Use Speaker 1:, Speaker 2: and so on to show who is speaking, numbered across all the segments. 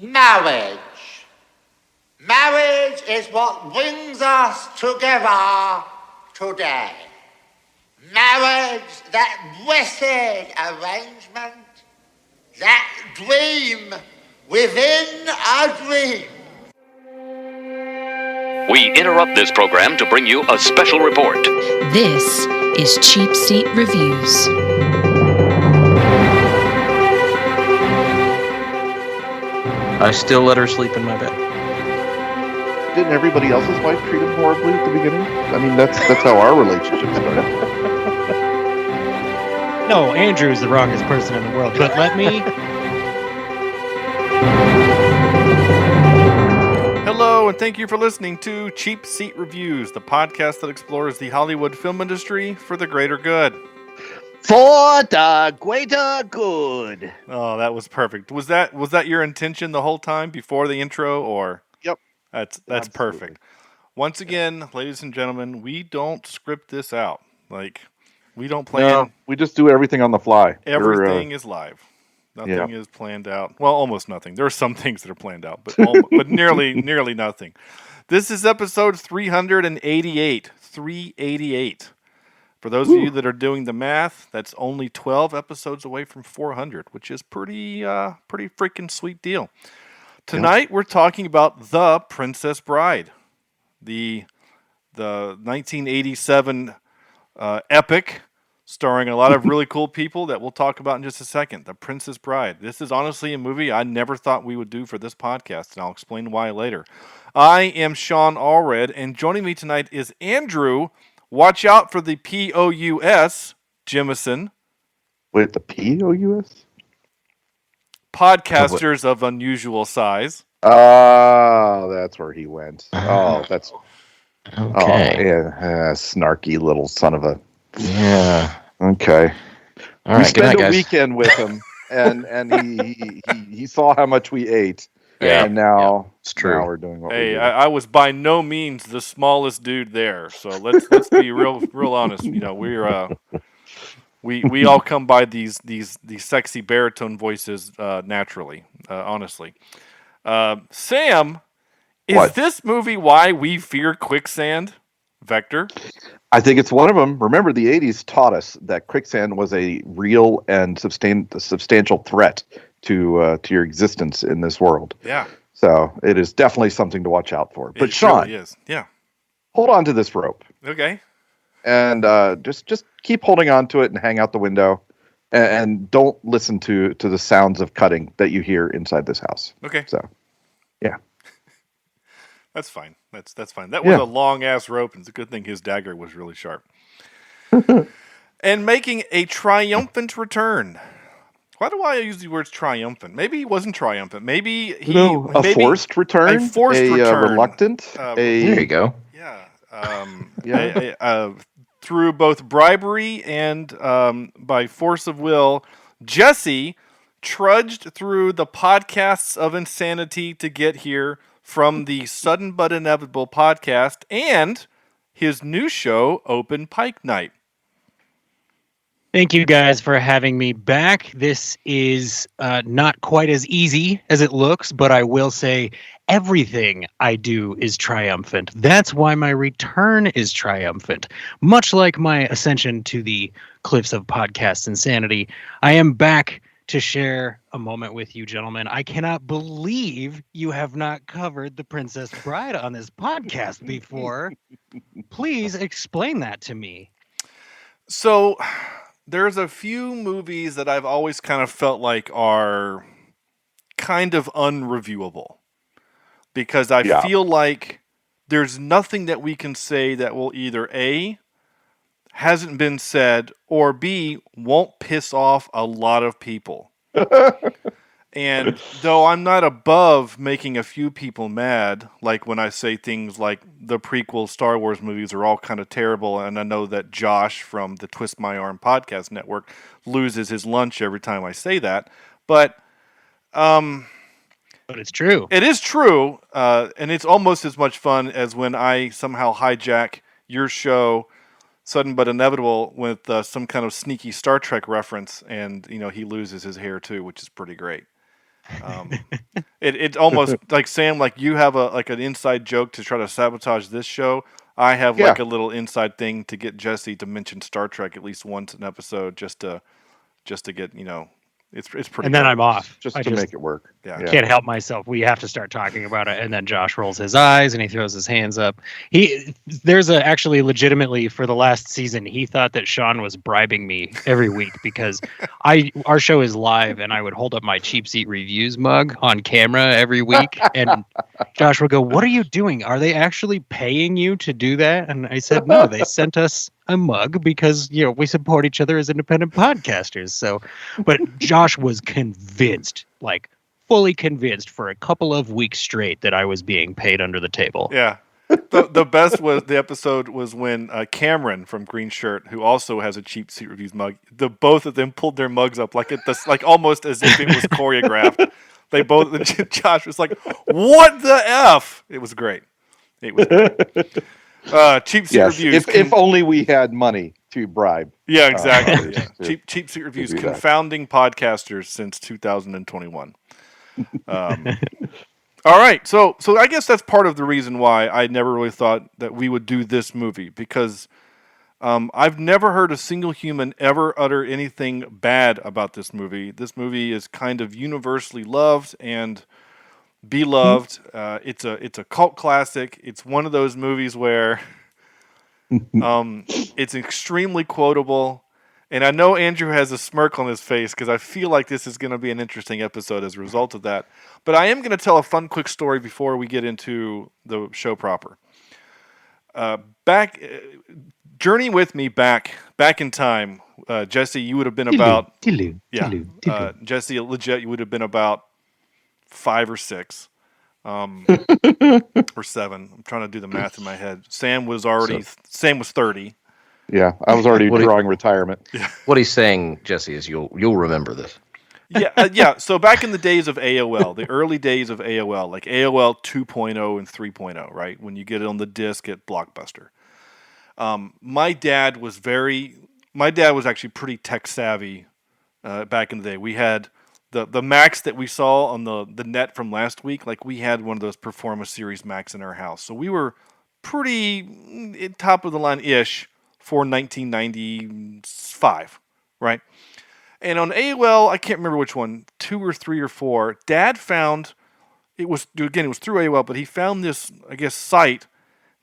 Speaker 1: Marriage. Marriage is what brings us together today. Marriage, that blessed arrangement, that dream within a dream.
Speaker 2: We interrupt this program to bring you a special report.
Speaker 3: This is Cheap Seat Reviews.
Speaker 4: I still let her sleep in my bed.
Speaker 5: Didn't everybody else's wife treat him horribly at the beginning? I mean, that's how our relationship started.
Speaker 6: No, Andrew is the wrongest person in the world, but let me...
Speaker 7: Hello, and thank you for listening to Cheap Seat Reviews, the podcast that explores the Hollywood film industry for the greater good.
Speaker 5: For the greater good.
Speaker 7: Oh, that was perfect. Was that your intention the whole time before the intro, or?
Speaker 5: Yep.
Speaker 7: That's perfect. Once again, ladies and gentlemen, we don't script this out. Like, we don't plan.
Speaker 5: No, we just do everything on the fly.
Speaker 7: Everything is live. Nothing is planned out. Well, almost nothing. There are some things that are planned out, but but nearly nothing. This is episode 388. 388. For those of you that are doing the math, that's only 12 episodes away from 400, which is pretty freaking sweet deal. Tonight we're talking about The Princess Bride, the 1987 epic, starring a lot of really cool people that we'll talk about in just a second. The Princess Bride. This is honestly a movie I never thought we would do for this podcast, and I'll explain why later. I am Sean Allred, and joining me tonight is Andrew. Watch out for the P-O-U-S, Jemison.
Speaker 5: Wait, the P-O-U-S?
Speaker 7: Podcasters of unusual size.
Speaker 5: Oh, that's where he went. Oh, that's...
Speaker 4: Okay.
Speaker 5: Oh, yeah, snarky little son of a...
Speaker 4: Yeah.
Speaker 5: Okay.
Speaker 4: All right.
Speaker 5: We spent
Speaker 4: Good night,
Speaker 5: a
Speaker 4: guys.
Speaker 5: weekend with him, and he saw how much we ate.
Speaker 4: Yeah.
Speaker 5: And now,
Speaker 4: It's true.
Speaker 5: now we're doing what we
Speaker 7: Hey,
Speaker 5: do.
Speaker 7: I was by no means the smallest dude there, so let's be real honest. You know, we all come by these sexy baritone voices naturally. Honestly, Sam, is
Speaker 5: What?
Speaker 7: this movie why we fear quicksand? Vector.
Speaker 5: I think it's one of them. Remember, the 80s taught us that quicksand was a real and substantial threat to your existence in this world.
Speaker 7: Yeah.
Speaker 5: So it is definitely something to watch out for. But
Speaker 7: It
Speaker 5: Sean,
Speaker 7: really is. Yeah.
Speaker 5: hold on to this rope
Speaker 7: Okay.
Speaker 5: and just keep holding on to it and hang out the window, and don't listen to the sounds of cutting that you hear inside this house.
Speaker 7: Okay.
Speaker 5: So, yeah.
Speaker 7: That's fine. That's fine. That was a long ass rope, and it's a good thing his dagger was really sharp. And making a triumphant return. Why do I use the words triumphant? Maybe he wasn't triumphant. Maybe
Speaker 5: a forced return,
Speaker 7: a forced return.
Speaker 5: Reluctant.
Speaker 4: There you go.
Speaker 7: Yeah. Through both bribery and by force of will, Jesse trudged through the podcasts of insanity to get here, from the Sudden But Ineveitable podcast and his new show, Open Pike Night.
Speaker 6: Thank you guys for having me back. This is not quite as easy as it looks, but I will say everything I do is triumphant. That's why my return is triumphant. Much like my ascension to the cliffs of podcast insanity, I am back to share a moment with you, gentlemen. I cannot believe you have not covered The Princess Bride on this podcast before. Please explain that to me.
Speaker 7: So, there's a few movies that I've always kind of felt like are kind of unreviewable. Because I feel like there's nothing that we can say that will either A, hasn't been said, or B, won't piss off a lot of people. And though I'm not above making a few people mad, like when I say things like the prequel Star Wars movies are all kind of terrible, and I know that Josh from the Twist My Arm podcast network loses his lunch every time I say that, but
Speaker 6: it's true.
Speaker 7: It is true, and it's almost as much fun as when I somehow hijack your show, Sudden But Ineveitable, with some kind of sneaky Star Trek reference, and he loses his hair too, which is pretty great. It almost like Sam, like you have an inside joke to try to sabotage this show. I have like a little inside thing to get Jesse to mention Star Trek at least once an episode, just to get it's pretty.
Speaker 6: And then I'm off.
Speaker 5: Just to make it work.
Speaker 6: I can't help myself. We have to start talking about it, and then Josh rolls his eyes and he throws his hands up. Actually legitimately for the last season, he thought that Sean was bribing me every week because our show is live, and I would hold up my cheap seat reviews mug on camera every week, and Josh would go, "What are you doing? Are they actually paying you to do that?" And I said, "No, they sent us a mug because we support each other as independent podcasters." So, but Josh was convinced, like fully convinced, for a couple of weeks straight that I was being paid under the table.
Speaker 7: Yeah. The best was the episode was when Cameron from Green Shirt, who also has a cheap seat reviews mug, both of them pulled their mugs up like almost as if it was choreographed. They both, Josh was like, "What the F?" It was great. It was great. Cheap seat reviews.
Speaker 5: If only we had money to bribe.
Speaker 7: Yeah, exactly. Cheap seat reviews, confounding podcasters since 2021. All right, so I guess that's part of the reason why I never really thought that we would do this movie, because I've never heard a single human ever utter anything bad about this movie. This movie is kind of universally loved and beloved. It's a cult classic. It's one of those movies where it's extremely quotable. And I know Andrew has a smirk on his face because I feel like this is going to be an interesting episode as a result of that. But I am going to tell a fun, quick story before we get into the show proper. Journey with me back in time. Jesse, you would have been about Jesse, legit, you would have been about 5 or 6, or 7. I'm trying to do the math in my head. Sam was 30.
Speaker 5: Yeah, I was already drawing retirement.
Speaker 4: What he's saying, Jesse, is you'll remember this.
Speaker 7: Yeah. So back in the days of AOL, the early days of AOL, like AOL 2.0 and 3.0, right? When you get it on the disc at Blockbuster. My dad was actually pretty tech savvy back in the day. We had the Macs that we saw on the net from last week. Like, we had one of those Performa Series Macs in our house. So we were pretty top of the line-ish for 1995, right? And on AOL, I can't remember which one, 2 or 3 or 4, Dad found, it was through AOL, but he found this, I guess, site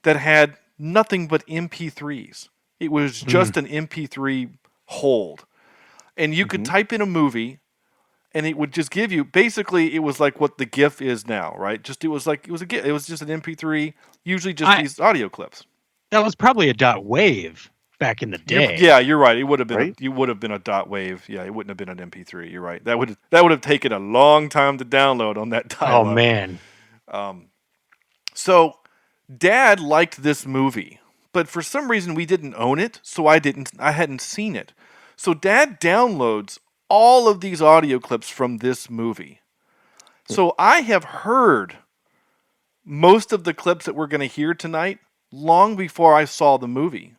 Speaker 7: that had nothing but MP3s. It was just an MP3 hold. And you could type in a movie, and it would just give you, basically, it was like what the GIF is now, right? It was a GIF. It was just an MP3, usually just these audio clips.
Speaker 6: That was probably a dot wave back in the day.
Speaker 7: Yeah, you're right. It would have been. You would have been a dot wave. Yeah, it wouldn't have been an MP3. You're right. That would have taken a long time to download on that dial-up.
Speaker 6: Oh man.
Speaker 7: So, Dad liked this movie, but for some reason we didn't own it, so I hadn't seen it. So Dad downloads all of these audio clips from this movie. So I have heard most of the clips that we're going to hear tonight long before I saw the movie.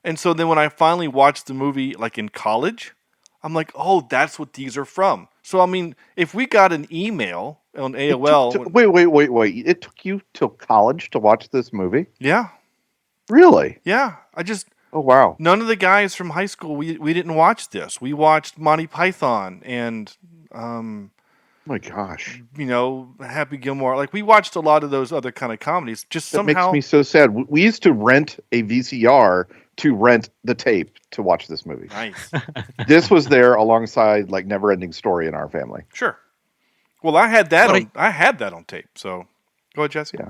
Speaker 7: And so then when I finally watched the movie, like in college, I'm like, oh, that's what these are from. So, I mean, if we got an email on AOL...
Speaker 5: Wait. It took you till college to watch this movie?
Speaker 7: Yeah.
Speaker 5: Really?
Speaker 7: Yeah.
Speaker 5: Oh, wow.
Speaker 7: None of the guys from high school, we didn't watch this. We watched Monty Python and...
Speaker 5: my gosh.
Speaker 7: Happy Gilmore. Like, we watched a lot of those other kind of comedies. That
Speaker 5: makes me so sad. We used to rent a VCR to rent the tape to watch this movie.
Speaker 7: Nice.
Speaker 5: This was there alongside like Never Ending Story in our family.
Speaker 7: Sure. Well, I had that on tape. So go ahead, Jesse.
Speaker 5: Yeah.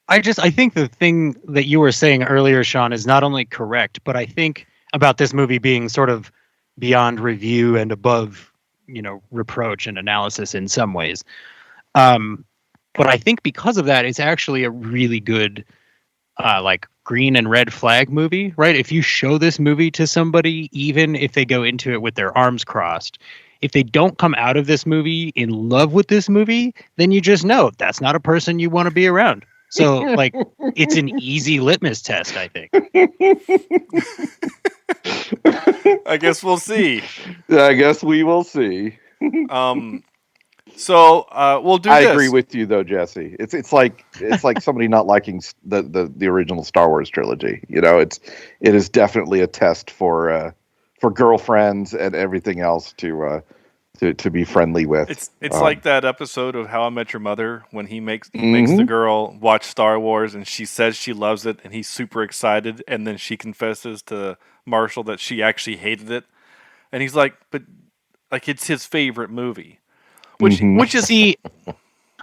Speaker 6: I think the thing that you were saying earlier, Sean, is not only correct, but I think about this movie being sort of beyond review and above, reproach and analysis in some ways. But I think because of that, it's actually a really good, like green and red flag movie, right? If you show this movie to somebody, even if they go into it with their arms crossed, if they don't come out of this movie in love with this movie, then you just know that's not a person you want to be around. So, like, it's an easy litmus test, I think.
Speaker 7: I guess we'll see.
Speaker 5: I guess we will see.
Speaker 7: So we'll do
Speaker 5: I
Speaker 7: this.
Speaker 5: agree with you though, Jesse. It's like somebody not liking the original Star Wars trilogy. It is definitely a test for girlfriends and everything else to be friendly with.
Speaker 7: It's like that episode of How I Met Your Mother when he makes the girl watch Star Wars and she says she loves it and he's super excited and then she confesses to Marshall that she actually hated it and he's like, but like it's his favorite movie, which is
Speaker 6: See,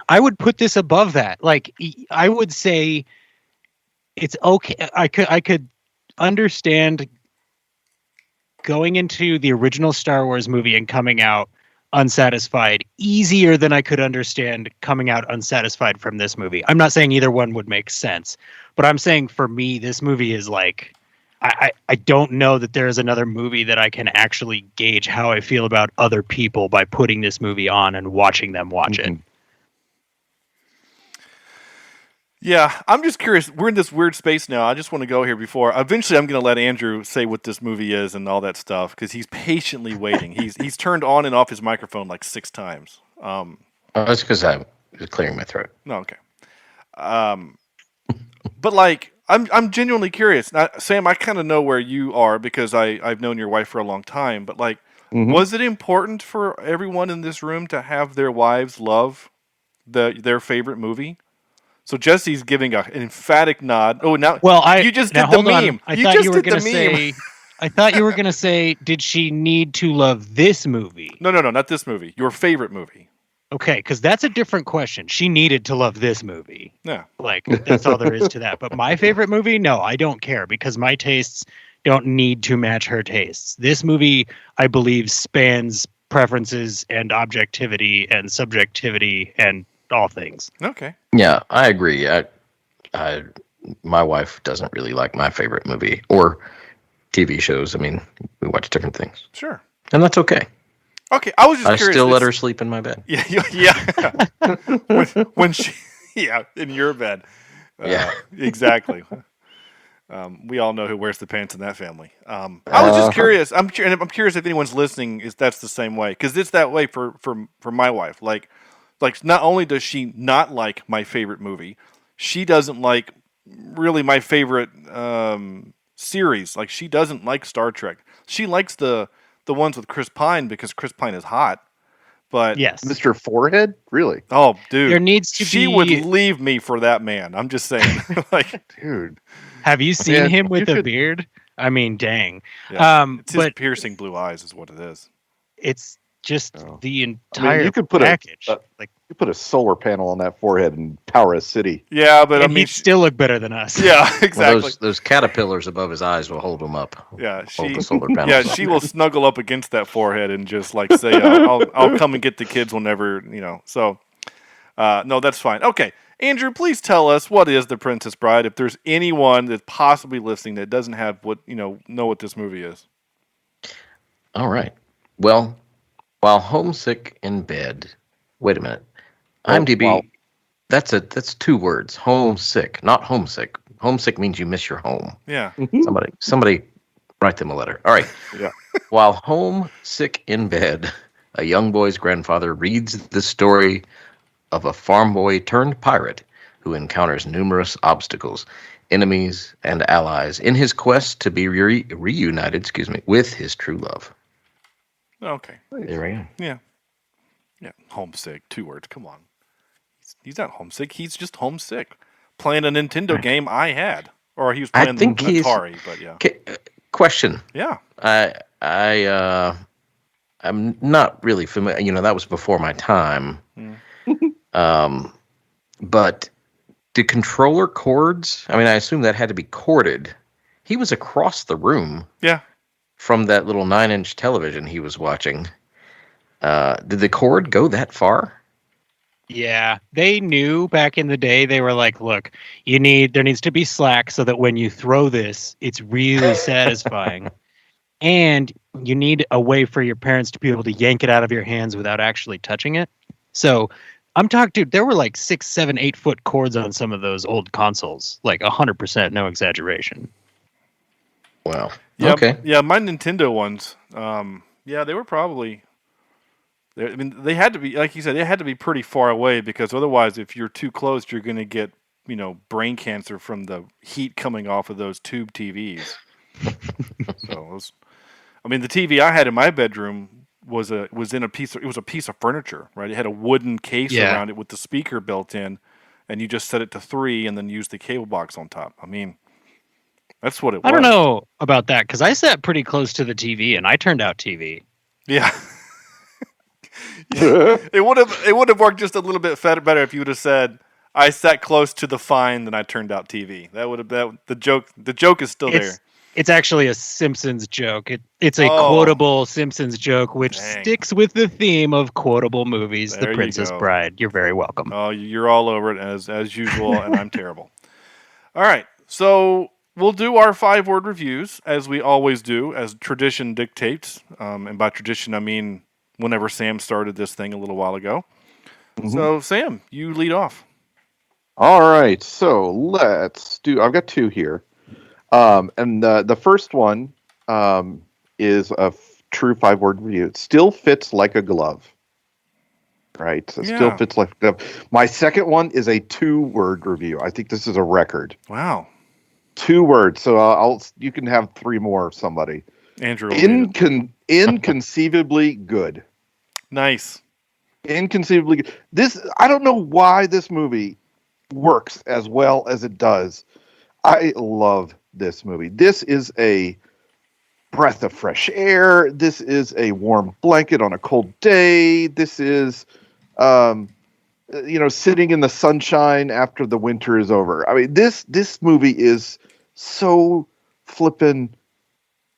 Speaker 6: I would put this above that. Like I would say it's okay. I could understand going into the original Star Wars movie and coming out unsatisfied easier than I could understand coming out unsatisfied from this movie. I'm not saying either one would make sense, but I'm saying for me, this movie is like, I don't know that there is another movie that I can actually gauge how I feel about other people by putting this movie on and watching them watch it.
Speaker 7: Yeah, I'm just curious. We're in this weird space now. I just want to go here before. Eventually, I'm going to let Andrew say what this movie is and all that stuff because he's patiently waiting. He's turned on and off his microphone like 6 times.
Speaker 4: That's because I'm clearing my throat.
Speaker 7: No, okay. But like, I'm genuinely curious. Now, Sam, I kind of know where you are because I've known your wife for a long time. But like, was it important for everyone in this room to have their wives love their favorite movie? So Jesse's giving an emphatic nod. Oh, now you just did the meme.
Speaker 6: I thought you were going to say. I thought you were going to say, did she need to love this movie?
Speaker 7: No, not this movie. Your favorite movie.
Speaker 6: Okay, because that's a different question. She needed to love this movie.
Speaker 7: Yeah.
Speaker 6: Like, that's all there is to that. But my favorite movie? No, I don't care because my tastes don't need to match her tastes. This movie, I believe, spans preferences and objectivity and subjectivity and all things.
Speaker 7: Okay.
Speaker 4: Yeah, I agree. My wife doesn't really like my favorite movie or TV shows. I mean, we watch different things.
Speaker 7: Sure.
Speaker 4: And that's okay.
Speaker 7: Okay, I was just curious.
Speaker 4: I still let her sleep in my bed.
Speaker 7: Yeah. when she, in your bed.
Speaker 4: Yeah.
Speaker 7: Exactly. We all know who wears the pants in that family. I was just curious. I'm curious if anyone's listening that's the same way because it's that way for my wife. Like not only does she not like my favorite movie, she doesn't like really my favorite series. Like she doesn't like Star Trek. She likes the ones with Chris Pine because Chris Pine is hot. But
Speaker 6: yes,
Speaker 5: Mr. Forehead, really?
Speaker 7: Oh, dude,
Speaker 6: there needs to
Speaker 7: she
Speaker 6: be.
Speaker 7: would leave me for that man. I'm just saying, like,
Speaker 5: dude,
Speaker 6: have you seen him with a beard? I mean, dang.
Speaker 7: Yeah. It's his piercing blue eyes, is what it is.
Speaker 6: It's just the entire
Speaker 5: you could put
Speaker 6: package.
Speaker 5: You put a solar panel on that forehead and power a city.
Speaker 7: Yeah, but
Speaker 6: and he'd still look better than us.
Speaker 7: Yeah, exactly.
Speaker 4: Well, those caterpillars above his eyes will hold him up.
Speaker 7: Yeah,
Speaker 4: the solar panels up.
Speaker 7: She will snuggle up against that forehead and just like say, "I'll come and get the kids whenever So, no, that's fine. Okay, Andrew, please tell us what is The Princess Bride. If there's anyone that's possibly listening that doesn't have know what this movie is.
Speaker 4: All right. Well, while homesick in bed. Wait a minute. IMDb. Well, that's 2 words. Homesick, not homesick. Homesick means you miss your home.
Speaker 7: Yeah.
Speaker 4: Somebody write them a letter. All right.
Speaker 5: Yeah.
Speaker 4: While homesick in bed, a young boy's grandfather reads the story of a farm boy turned pirate who encounters numerous obstacles, enemies, and allies in his quest to be reunited, with his true love.
Speaker 7: Okay.
Speaker 4: There I am.
Speaker 7: Yeah. Yeah. Homesick. 2 words. Come on. He's not homesick. He's just homesick. Playing a Nintendo game I had. Or he was playing Atari, but yeah.
Speaker 4: Question.
Speaker 7: Yeah.
Speaker 4: I'm not really familiar. That was before my time. But the controller cords, I assume that had to be corded. He was across the room.
Speaker 7: Yeah.
Speaker 4: From that little 9-inch television he was watching. Did the cord go that far?
Speaker 6: Yeah, they knew back in the day. They were like, look, there needs to be slack so that when you throw this, it's really satisfying. And you need a way for your parents to be able to yank it out of your hands without actually touching it. So I'm talking, dude, there were like 6, 7, 8 foot cords on some of those old consoles. Like 100%, no exaggeration.
Speaker 4: Wow.
Speaker 7: Yeah,
Speaker 4: okay.
Speaker 7: Yeah, my Nintendo ones, they were probably I mean, they had to be, like you said, they had to be pretty far away because otherwise, if you're too close, you're going to get, brain cancer from the heat coming off of those tube TVs. The TV I had in my bedroom was a piece of furniture, right? It had a wooden case around it with the speaker built in, and you just set it to 3 and then use the cable box on top. I mean, that's what it was.
Speaker 6: I don't know about that because I sat pretty close to the TV and I turned out TV.
Speaker 7: Yeah. It would have worked just a little bit better if you would have said, I sat close to the fine, then I turned out TV. That would have the joke is still there.
Speaker 6: It's actually a Simpsons joke. It's a quotable Simpsons joke, which sticks with the theme of quotable movies, The Princess Bride. You're very welcome.
Speaker 7: Oh, you're all over it as usual, and I'm terrible. All right, so we'll do our 5-word reviews, as we always do, as tradition dictates. And by tradition, I mean whenever Sam started this thing a little while ago. Mm-hmm. So, Sam, you lead off.
Speaker 5: All right, so let's do... I've got 2 here. And the first one is a true 5-word review. It still fits like a glove. Right? So it still fits like a glove. My second one is a 2-word review. I think this is a record.
Speaker 7: Wow.
Speaker 5: 2 words. So you can have 3 more, somebody.
Speaker 7: Andrew.
Speaker 5: Inconceivably good.
Speaker 7: Nice.
Speaker 5: Inconceivably good. I don't know why this movie works as well as it does. I love this movie. This is a breath of fresh air. This is a warm blanket on a cold day. This is, sitting in the sunshine after the winter is over. I mean, this movie is so flippin',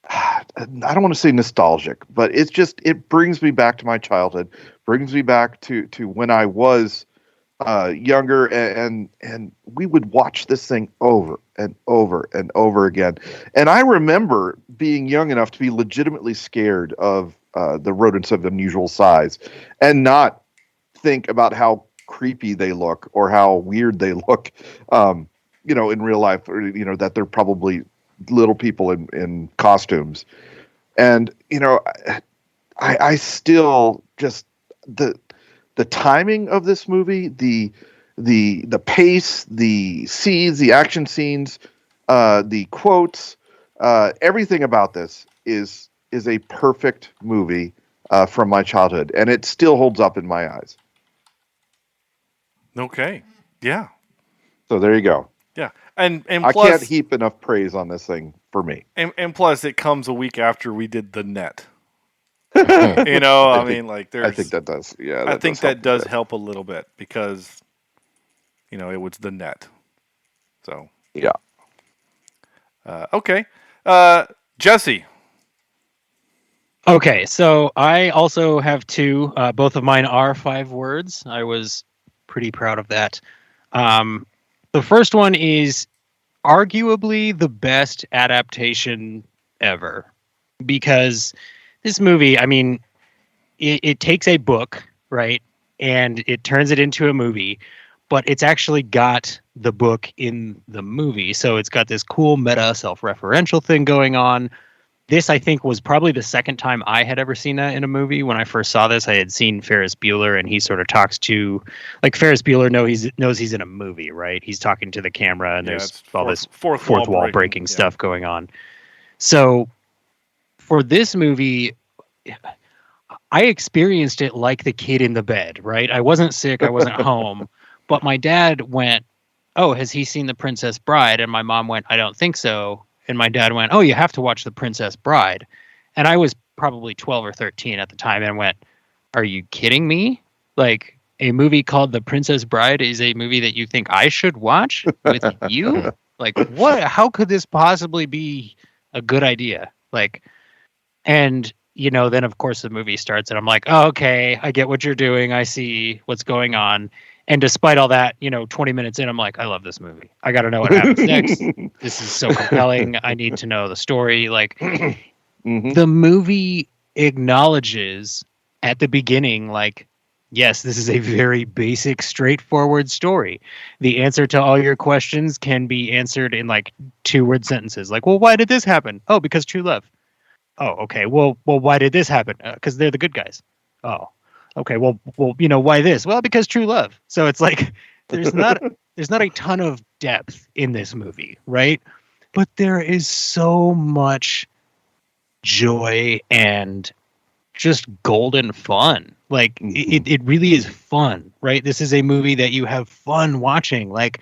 Speaker 5: I don't want to say nostalgic, but it brings me back to my childhood, brings me back to when I was younger, and we would watch this thing over and over and over again. And I remember being young enough to be legitimately scared of the rodents of unusual size and not think about how creepy they look or how weird they look, in real life, or, that they're probably little people in costumes. And, I still just, the timing of this movie, the pace, the scenes, the action scenes, the quotes, everything about this is a perfect movie from my childhood, and it still holds up in my eyes.
Speaker 7: Okay. Yeah.
Speaker 5: So there you go.
Speaker 7: Yeah. And
Speaker 5: I
Speaker 7: plus,
Speaker 5: can't heap enough praise on this thing for me.
Speaker 7: And plus, it comes a week after we did The Net. I think
Speaker 5: that does. Yeah,
Speaker 7: I think that does help a little bit because, it was The Net. So
Speaker 5: yeah.
Speaker 7: Okay, Jesse.
Speaker 6: Okay, so I also have 2. Both of mine are 5 words. I was pretty proud of that. The first one is arguably the best adaptation ever because this movie, I mean, it takes a book, right, and it turns it into a movie, but it's actually got the book in the movie. So it's got this cool meta self-referential thing going on. This, I think, was probably the second time I had ever seen that in a movie. When I first saw this, I had seen Ferris Bueller, and he sort of talks to, like, Ferris Bueller knows he's in a movie, right? He's talking to the camera, and there's all this fourth wall breaking stuff going on. So for this movie, I experienced it like the kid in the bed, right? I wasn't sick, I wasn't home, but my dad went, "Oh, has he seen The Princess Bride?" And my mom went, "I don't think so." And my dad went, "Oh, you have to watch The Princess Bride." And I was probably 12 or 13 at the time and went, "Are you kidding me? Like, a movie called The Princess Bride is a movie that you think I should watch with you? Like, what? How could this possibly be a good idea?" Like, and, then of course the movie starts and I'm like, "Oh, okay, I get what you're doing. I see what's going on." And despite all that, 20 minutes in, I'm like, I love this movie. I got to know what happens next. This is so compelling. I need to know the story. Like, The movie acknowledges at the beginning, like, yes, this is a very basic, straightforward story. The answer to all your questions can be answered in, like, 2-word sentences. Like, well, why did this happen? Oh, because true love. Oh, okay. Well, why did this happen? Because they're the good guys. Oh. Okay, well, why this? Well, because true love. So it's like there's not a ton of depth in this movie, right? But there is so much joy and just golden fun. Like it really is fun, right? This is a movie that you have fun watching. Like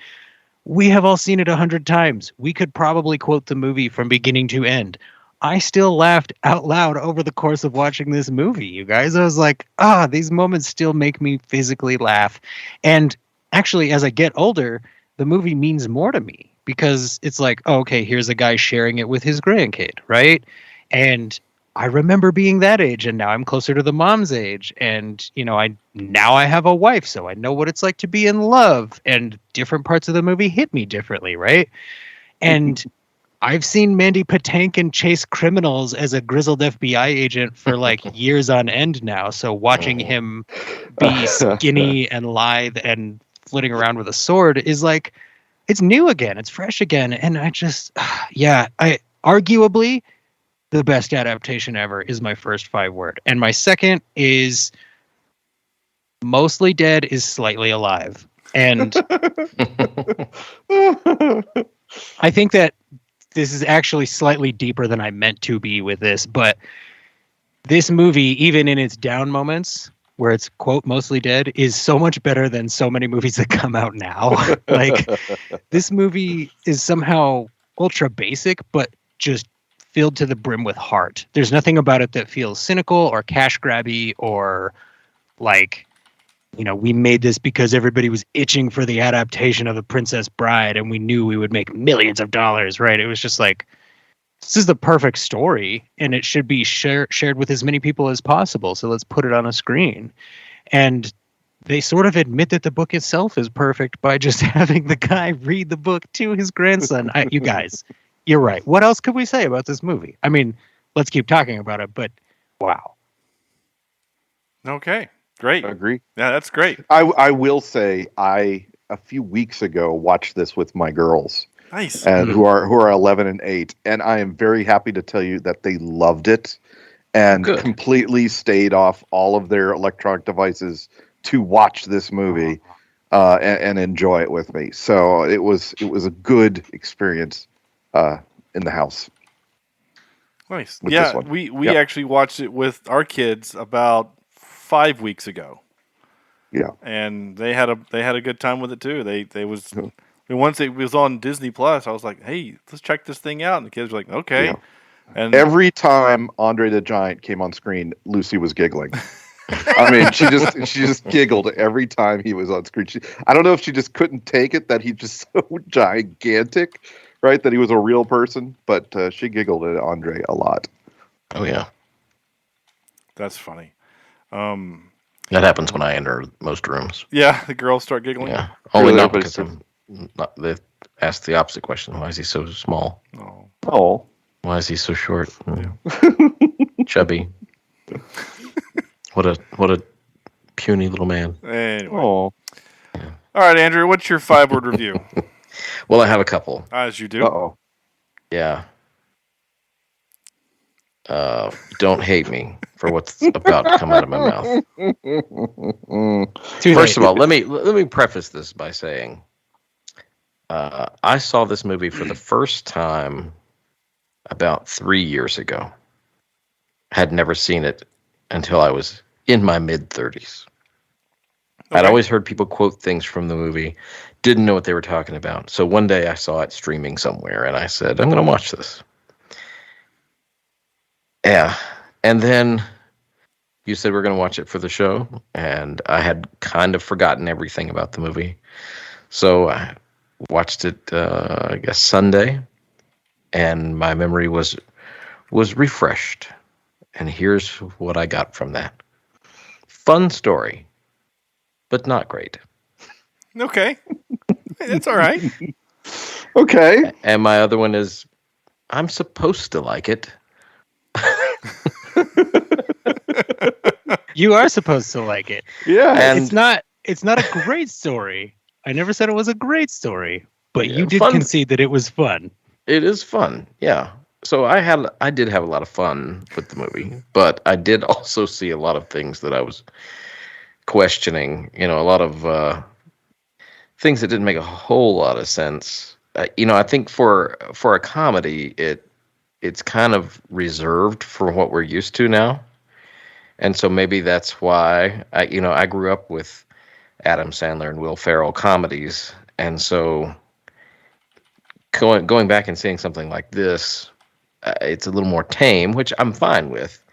Speaker 6: we have all seen it 100 times. We could probably quote the movie from beginning to end. I still laughed out loud over the course of watching this movie, you guys. I was like, these moments still make me physically laugh. And actually, as I get older, the movie means more to me because it's like, okay, here's a guy sharing it with his grandkid, right? And I remember being that age, and now I'm closer to the mom's age. And, I have a wife, so I know what it's like to be in love. And different parts of the movie hit me differently, right? And I've seen Mandy Patinkin chase criminals as a grizzled FBI agent for like years on end now. So watching him be skinny and lithe and flitting around with a sword is like, it's new again. It's fresh again. And I just, arguably the best adaptation ever is my first 5-word. And my second is mostly dead is slightly alive. And I think that this is actually slightly deeper than I meant to be with this, but this movie, even in its down moments, where it's, quote, mostly dead, is so much better than so many movies that come out now. Like, this movie is somehow ultra basic, but just filled to the brim with heart. There's nothing about it that feels cynical or cash grabby or like, we made this because everybody was itching for the adaptation of The Princess Bride and we knew we would make millions of dollars, right? It was just like, this is the perfect story and it should be shared with as many people as possible. So let's put it on a screen. And they sort of admit that the book itself is perfect by just having the guy read the book to his grandson. You guys, you're right. What else could we say about this movie? I mean, let's keep talking about it, but wow.
Speaker 7: Okay. Great.
Speaker 5: I agree.
Speaker 7: Yeah, that's great.
Speaker 5: I will say a few weeks ago watched this with my girls.
Speaker 7: Nice.
Speaker 5: And who are 11 and 8, and I am very happy to tell you that they loved it and completely stayed off all of their electronic devices to watch this movie and enjoy it with me. So it was a good experience in the house.
Speaker 7: Nice. Yeah, we actually watched it with our kids about 5 weeks ago.
Speaker 5: Yeah,
Speaker 7: and they had a good time with it too. Once it was on Disney Plus, I was like, "Hey, let's check this thing out." And the kids were like, "Okay." Yeah. And
Speaker 5: every time Andre the Giant came on screen, Lucy was giggling. I mean, she just giggled every time he was on screen. I don't know if she just couldn't take it that he's just so gigantic, right? That he was a real person, but she giggled at Andre a lot.
Speaker 4: Oh yeah,
Speaker 7: that's funny.
Speaker 4: That happens when I enter most rooms.
Speaker 7: Yeah, the girls start giggling.
Speaker 4: Yeah, only not because they ask the opposite question. Why is he so small?
Speaker 5: Oh.
Speaker 4: Why is he so short? Chubby. What a puny little man.
Speaker 7: Anyway. Oh. Yeah. All right, Andrew, what's your 5-word review?
Speaker 4: Well, I have a couple.
Speaker 7: As you do.
Speaker 5: Uh-oh.
Speaker 4: Yeah. Don't hate me for what's about to come out of my mouth. First of all, let me preface this by saying I saw this movie for the first time about 3 years ago. Had never seen it until I was in my mid-30s. Okay. I'd always heard people quote things from the movie, didn't know what they were talking about. So one day I saw it streaming somewhere, and I said, I'm going to watch this. Yeah. And then you said we're going to watch it for the show, and I had kind of forgotten everything about the movie. So I watched it, I guess, Sunday, and my memory was refreshed. And here's what I got from that. Fun story, but not great.
Speaker 7: Okay. That's all right.
Speaker 5: Okay.
Speaker 4: And my other one is, I'm supposed to like it.
Speaker 6: You are supposed to like it.
Speaker 5: Yeah.
Speaker 6: And it's not a great story. I never said it was a great story, but you did concede that it was fun.
Speaker 4: It is fun. Yeah. So I did have a lot of fun with the movie, but I did also see a lot of things that I was questioning. A lot of things that didn't make a whole lot of sense. I think for a comedy, it's kind of reserved for what we're used to now, and so maybe that's why I grew up with Adam Sandler and Will Ferrell comedies, and so going back and seeing something like this, it's a little more tame, which I'm fine with.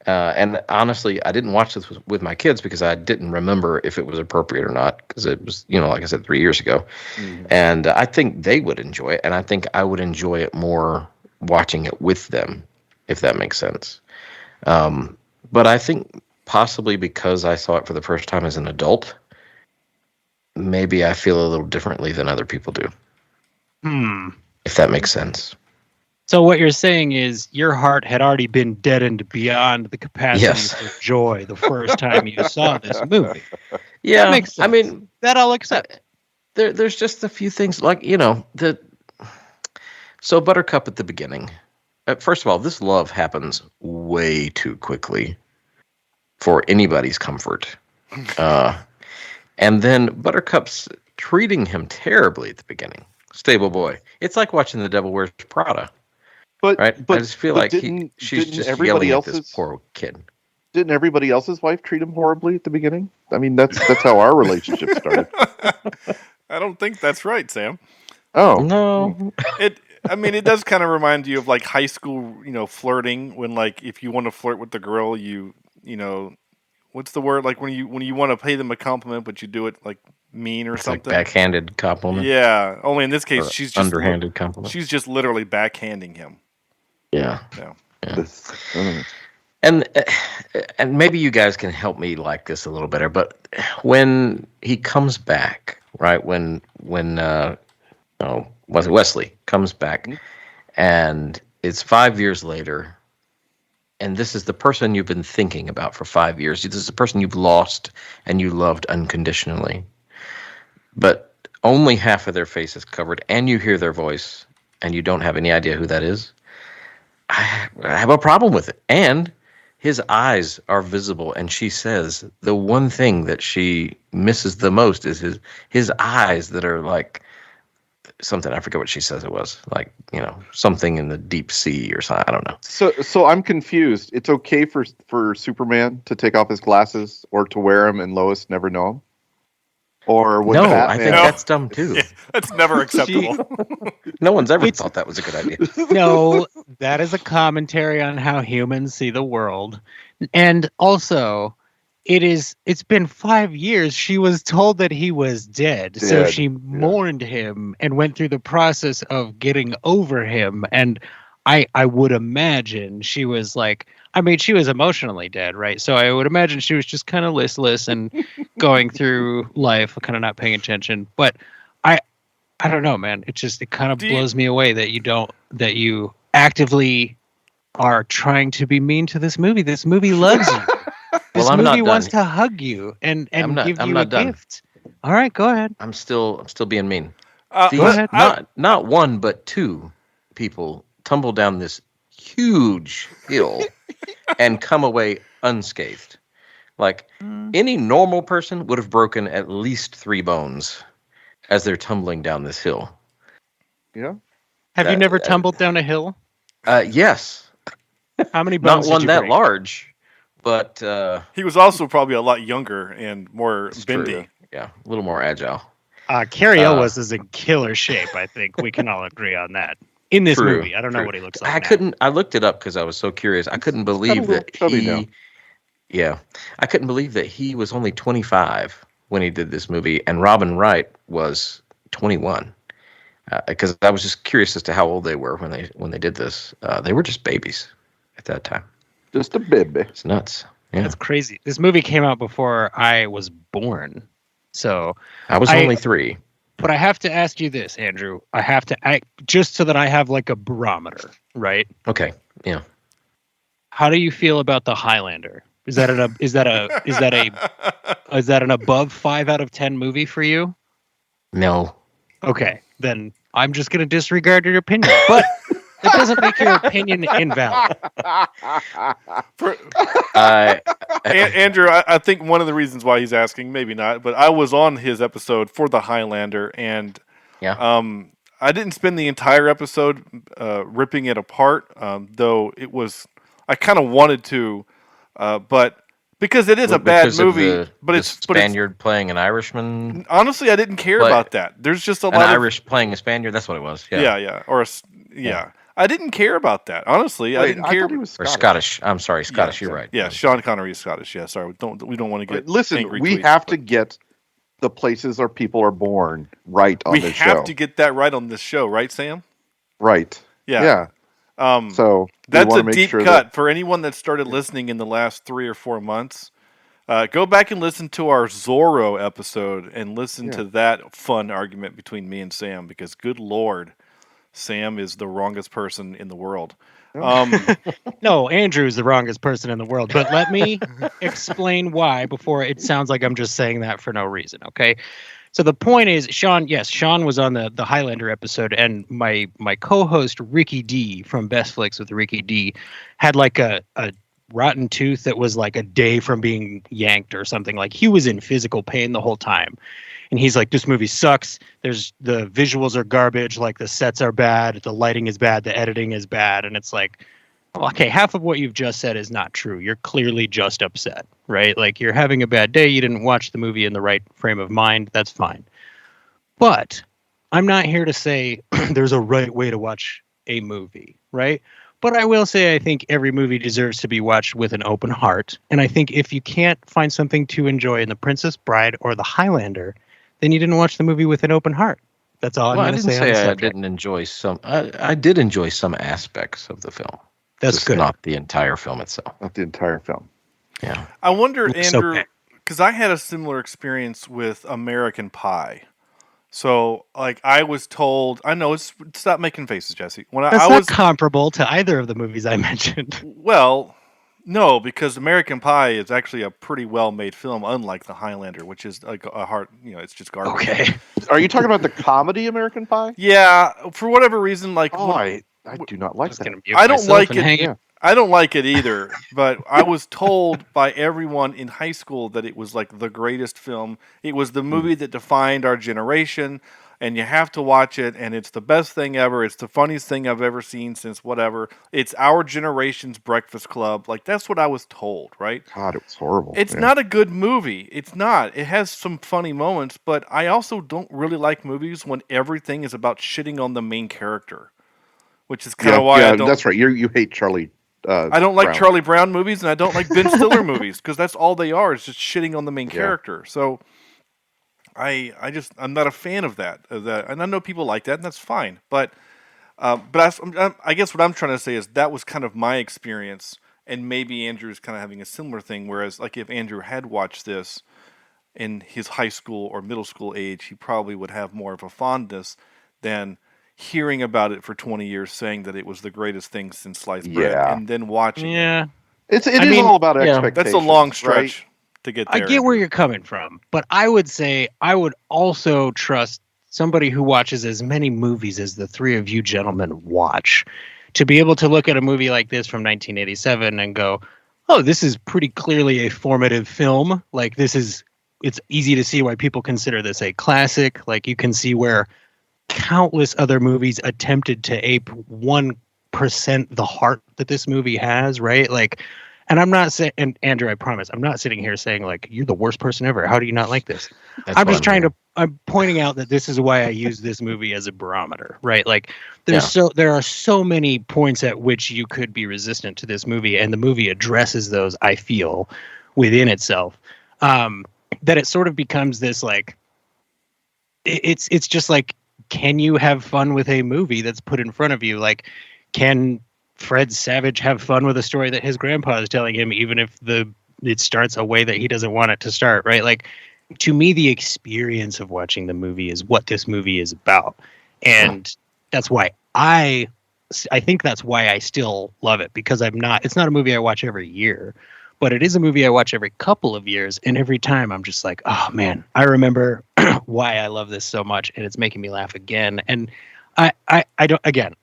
Speaker 4: And honestly, I didn't watch this with my kids because I didn't remember if it was appropriate or not, because it was, like I said, 3 years ago. Mm-hmm. And I think they would enjoy it, and I think I would enjoy it more watching it with them, if that makes sense. But I think possibly because I saw it for the first time as an adult, maybe I feel a little differently than other people do. If that makes sense.
Speaker 6: So what you're saying is your heart had already been deadened beyond the capacity for joy the first time you saw this movie.
Speaker 4: Yeah,
Speaker 6: that makes sense.
Speaker 4: I mean,
Speaker 6: that I'll accept.
Speaker 4: There's just a few things like, so Buttercup at the beginning. First of all, this love happens way too quickly for anybody's comfort. And then Buttercup's treating him terribly at the beginning. Stable boy. It's like watching The Devil Wears Prada.
Speaker 5: But
Speaker 4: I just feel like she's just yelling at this poor kid.
Speaker 5: Didn't everybody else's wife treat him horribly at the beginning? I mean, that's how our relationship started.
Speaker 7: I don't think that's right, Sam.
Speaker 5: Oh
Speaker 4: no.
Speaker 7: It does kind of remind you of like high school, flirting. When like if you want to flirt with the girl, you what's the word? Like when you want to pay them a compliment, but you do it like mean or something.
Speaker 4: Like backhanded compliment.
Speaker 7: Yeah. Only in this case, she's just
Speaker 4: underhanded compliment.
Speaker 7: She's just literally backhanding him.
Speaker 4: Yeah. And maybe you guys can help me like this a little better. But when he comes back, right? When Wesley comes back, and it's 5 years later. And this is the person you've been thinking about for 5 years. This is the person you've lost and you loved unconditionally. But only half of their face is covered, and you hear their voice, and you don't have any idea who that is. I have a problem with it. And his eyes are visible, and she says the one thing that she misses the most is his eyes that are like something. I forget what she says it was. Like, something in the deep sea or something. I don't know.
Speaker 5: So I'm confused. It's okay for Superman to take off his glasses or to wear them and Lois never know him? Or would Batman...
Speaker 4: I think that's dumb too.
Speaker 7: Yeah, that's never acceptable.
Speaker 4: No one's ever thought that was a good idea.
Speaker 6: No, that is a commentary on how humans see the world. And also, it's been 5 years. She was told that he was dead. So she mourned him and went through the process of getting over him. And I would imagine she was like, she was emotionally dead, right? So I would imagine she was just kind of listless and going through life, kind of not paying attention. But I don't know, man. It kind of blows me away that you actively are trying to be mean to this movie. This movie loves you. This movie wants to hug you and give you a gift. All right, go ahead.
Speaker 4: I'm still being mean.
Speaker 6: Go ahead.
Speaker 4: Not one, but two people tumble down this huge hill and come away unscathed. Like any normal person would have broken at least 3 bones as they're tumbling down this hill.
Speaker 5: Yeah.
Speaker 6: Have you never tumbled down a hill?
Speaker 4: Yes.
Speaker 6: How many bones?
Speaker 4: Not one
Speaker 6: did you
Speaker 4: that
Speaker 6: break?
Speaker 4: Large, but
Speaker 7: he was also probably a lot younger and more bendy.
Speaker 4: True. Yeah, a little more agile.
Speaker 6: Carrie Elwes is in killer shape. I think we can all agree on that. In this movie, I don't know what he looks like. I looked it up because I was so curious. I couldn't believe that he. Yeah, I couldn't believe that he was only 25 when he did this movie, and Robin Wright was 21. Because I was just curious as to how old they were when they did this. They were just babies at that time.
Speaker 5: Just a baby.
Speaker 4: It's nuts. Yeah.
Speaker 6: That's crazy. This movie came out before I was born, so
Speaker 4: I was only 3.
Speaker 6: But I have to ask you this, Andrew. Just so that I have like a barometer, right?
Speaker 4: Okay. Yeah.
Speaker 6: How do you feel about the Highlander? Is that an above 5 out of 10 movie for you?
Speaker 4: No.
Speaker 6: Okay, then I'm just gonna disregard your opinion. But That doesn't make your opinion invalid.
Speaker 7: Andrew, I think one of the reasons why he's asking, maybe not, but I was on his episode for the Highlander, and I didn't spend the entire episode ripping it apart, though I kind of wanted to, but because it is a bad movie, but
Speaker 4: it's Spaniard playing an Irishman.
Speaker 7: Honestly, I didn't care about that. There's just a lot of
Speaker 4: Irish playing a Spaniard. That's what it was.
Speaker 7: Yeah. I didn't care about that. Honestly, I didn't care.
Speaker 5: He was
Speaker 4: or Scottish. I'm sorry, Scottish. You're right.
Speaker 7: Yeah, Sean Connery is Scottish. Yeah, sorry. We don't want to get.
Speaker 5: Listen, we have to get the places our people are born right on this show.
Speaker 7: We have to get that right on this show, right, Sam?
Speaker 5: Right.
Speaker 7: Yeah.
Speaker 5: So
Speaker 7: that's a deep cut for anyone that started listening in the last 3 or 4 months. Go back and listen to our Zorro episode and listen to that fun argument between me and Sam, because good Lord, Sam is the wrongest person in the world.
Speaker 6: No, Andrew's the wrongest person in the world. But let me explain why before it sounds like I'm just saying that for no reason, okay? So the point is, Sean was on the Highlander episode, and my co-host Ricky D from Best Flicks with Ricky D had like a rotten tooth that was like a day from being yanked or something. Like he was in physical pain the whole time. And he's like, this movie sucks. The visuals are garbage. Like the sets are bad. The lighting is bad. The editing is bad. And it's like, okay, half of what you've just said is not true. You're clearly just upset, right? Like you're having a bad day. You didn't watch the movie in the right frame of mind. That's fine. But I'm not here to say there's a right way to watch a movie, right? But I will say I think every movie deserves to be watched with an open heart. And I think if you can't find something to enjoy in The Princess Bride or The Highlander, then you didn't watch the movie with an open heart. That's all I'm going to say.
Speaker 4: I didn't enjoy some. I did enjoy some aspects of the film.
Speaker 6: That's good.
Speaker 4: Not the entire film itself.
Speaker 5: Not the entire film.
Speaker 4: Yeah.
Speaker 7: I wonder, Andrew, because I had a similar experience with American Pie. So, like, I was told, I know, stop making faces, Jesse.
Speaker 6: That's not comparable to either of the movies I mentioned.
Speaker 7: Well, no, because American Pie is actually a pretty well-made film, unlike The Highlander, which is like a hard, it's just garbage.
Speaker 6: Okay.
Speaker 5: Are you talking about the comedy American Pie?
Speaker 7: Yeah, for whatever reason, like.
Speaker 5: Oh, I do not like that.
Speaker 7: I don't like it. I don't like it either, but I was told by everyone in high school that it was like the greatest film. It was the movie that defined our generation, and you have to watch it, and it's the best thing ever. It's the funniest thing I've ever seen since whatever. It's our generation's Breakfast Club. Like, that's what I was told, right?
Speaker 5: God, it was horrible.
Speaker 7: It's not a good movie. It's not. It has some funny moments, but I also don't really like movies when everything is about shitting on the main character, which is kind of why I don't.
Speaker 5: That's right. You hate Charlie.
Speaker 7: I don't like Charlie Brown movies, and I don't like Ben Stiller movies, because that's all they are, is just shitting on the main character. So I'm not a fan of that. And I know people like that, and that's fine. But I guess what I'm trying to say is that was kind of my experience, and maybe Andrew's kind of having a similar thing, whereas like if Andrew had watched this in his high school or middle school age, he probably would have more of a fondness than hearing about it for 20 years, saying that it was the greatest thing since sliced bread, and then watching it.
Speaker 5: It is all about expectations.
Speaker 7: That's a long stretch to get there.
Speaker 6: I get where you're coming from, but I would say I would also trust somebody who watches as many movies as the three of you gentlemen watch to be able to look at a movie like this from 1987 and go, oh, this is pretty clearly a formative film. Like, it's easy to see why people consider this a classic. Like, you can see where countless other movies attempted to ape 1% the heart that this movie has, right? Like, and I'm not saying, and Andrew, I promise, I'm not sitting here saying like, you're the worst person ever. How do you not like this? I'm pointing out that this is why I use this movie as a barometer, right? Like there are so many points at which you could be resistant to this movie, and the movie addresses those, I feel, within itself. That it sort of becomes this like, it's just like, can you have fun with a movie that's put in front of you? Like, can Fred Savage have fun with a story that his grandpa is telling him, even if it starts a way that he doesn't want it to start, right? Like, to me, the experience of watching the movie is what this movie is about. And that's why I think that's why I still love it, because it's not a movie I watch every year, but it is a movie I watch every couple of years. And every time I'm just like, oh man, I remember why I love this so much, and it's making me laugh again. And I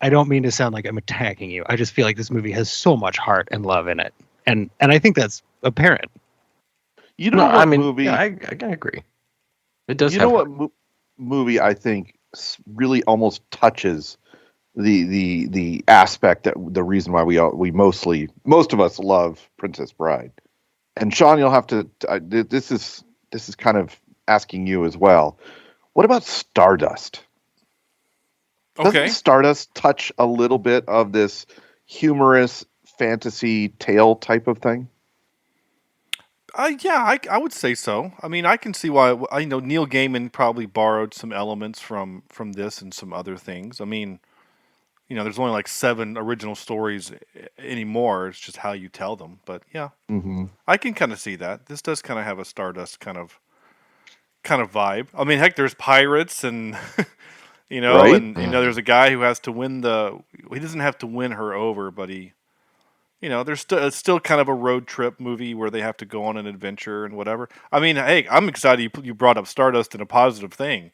Speaker 6: don't mean to sound like I'm attacking you. I just feel like this movie has so much heart and love in it, and I think that's apparent.
Speaker 5: You know what movie?
Speaker 4: Yeah, I can agree. It does.
Speaker 5: You know what movie I think really almost touches the aspect that the reason why most of us love Princess Bride. And Sean, you'll have to. This is kind of asking you as well. What about Stardust?
Speaker 7: Okay.
Speaker 5: Doesn't Stardust touch a little bit of this humorous fantasy tale type of thing?
Speaker 7: Yeah, I would say so. I mean, I can see why. I know Neil Gaiman probably borrowed some elements from this and some other things. I mean, there's only like 7 original stories anymore. It's just how you tell them. But yeah, I can kind of see that. This does kind of have a Stardust kind of vibe. I mean, heck, there's pirates and
Speaker 5: Right?
Speaker 7: and there's a guy who has to win he doesn't have to win her over, but he. There's it's still kind of a road trip movie where they have to go on an adventure and whatever. I mean, hey, I'm excited you brought up Stardust and a positive thing.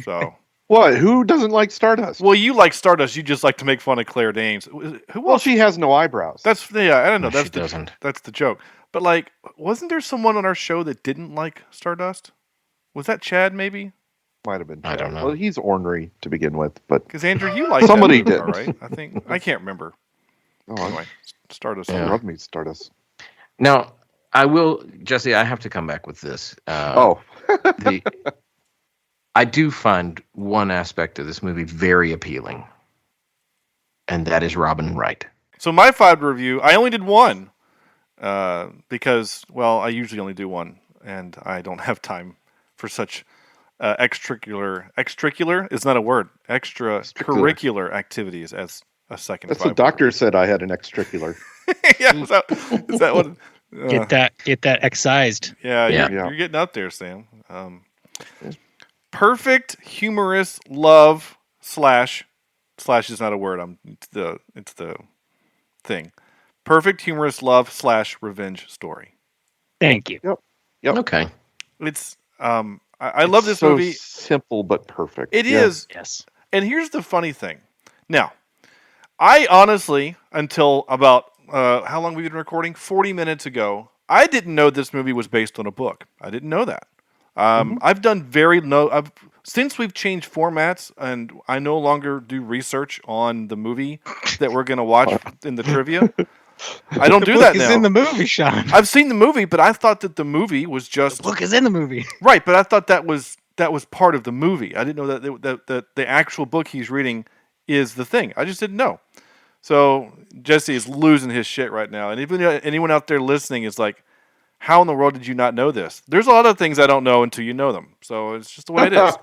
Speaker 7: So.
Speaker 5: What? Who doesn't like Stardust?
Speaker 7: Well, you like Stardust. You just like to make fun of Claire Danes. Who
Speaker 5: Well, she has no eyebrows.
Speaker 7: I don't know.
Speaker 4: No, she doesn't.
Speaker 7: That's the joke. But like, wasn't there someone on our show that didn't like Stardust? Was that Chad? Maybe.
Speaker 5: Might have been.
Speaker 4: I don't know.
Speaker 5: Well, he's ornery to begin with, but
Speaker 7: Because Andrew, you like
Speaker 5: somebody
Speaker 7: that movie,
Speaker 5: did.
Speaker 7: all right? I think I can't remember.
Speaker 5: Oh,
Speaker 7: Anyway, Stardust.
Speaker 5: I love me Stardust.
Speaker 4: Now, I will, Jesse. I have to come back with this. I do find one aspect of this movie very appealing, and that is Robin Wright.
Speaker 7: So my 5 review, I only did one because, well, I usually only do one, and I don't have time for such extracurricular is not a word. Extracurricular activities as a second.
Speaker 5: That's what doctor said. I had an extracurricular.
Speaker 7: Yeah, is that what?
Speaker 6: Get that excised.
Speaker 7: Yeah. You're getting up there, Sam. Perfect humorous love slash is not a word. It's the thing. Perfect humorous love / revenge story.
Speaker 6: Thank you.
Speaker 5: Yep.
Speaker 4: Okay.
Speaker 7: It's I love this movie.
Speaker 5: Simple but perfect.
Speaker 7: It is.
Speaker 6: Yes.
Speaker 7: And here's the funny thing. Now, I honestly, until about how long we've been recording? 40 minutes ago, I didn't know this movie was based on a book. I didn't know that. I've done since we've changed formats, and I no longer do research on the movie that we're going to watch in the trivia. I don't do that now.
Speaker 6: The book is in the movie, Sean.
Speaker 7: I've seen the movie, but I thought that the movie was just...
Speaker 6: The book is in the movie.
Speaker 7: Right, but I thought that was part of the movie. I didn't know that the actual book he's reading is the thing. I just didn't know. So Jesse is losing his shit right now. And even anyone out there listening is like, how in the world did you not know this? There's a lot of things I don't know until you know them. So it's just the way it is.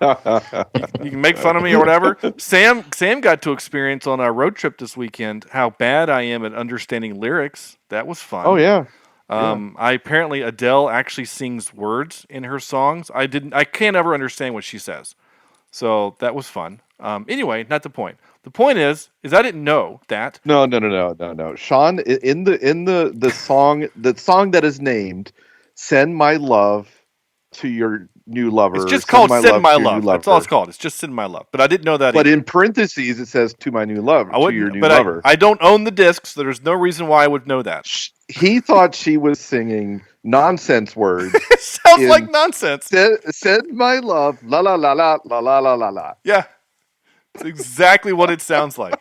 Speaker 7: You can make fun of me or whatever. Sam got to experience on our road trip this weekend how bad I am at understanding lyrics. That was fun.
Speaker 5: Oh yeah.
Speaker 7: Apparently Adele actually sings words in her songs. I can't ever understand what she says. So that was fun. Anyway, not the point. The point is I didn't know that.
Speaker 5: No. Sean, in the song that is named "Send My Love to Your New Lover."
Speaker 7: It's just called "Send My Love." That's all it's
Speaker 5: lover.
Speaker 7: called. It's just "Send My Love." But I didn't know that.
Speaker 5: But
Speaker 7: either.
Speaker 5: in parentheses, it says "To my new lover." To your new lover.
Speaker 7: I don't own the disc, so there's no reason why I would know that.
Speaker 5: He thought she was singing nonsense words.
Speaker 7: It sounds like nonsense.
Speaker 5: Send my love, la la la la la la la la la.
Speaker 7: Yeah, it's exactly what it sounds like.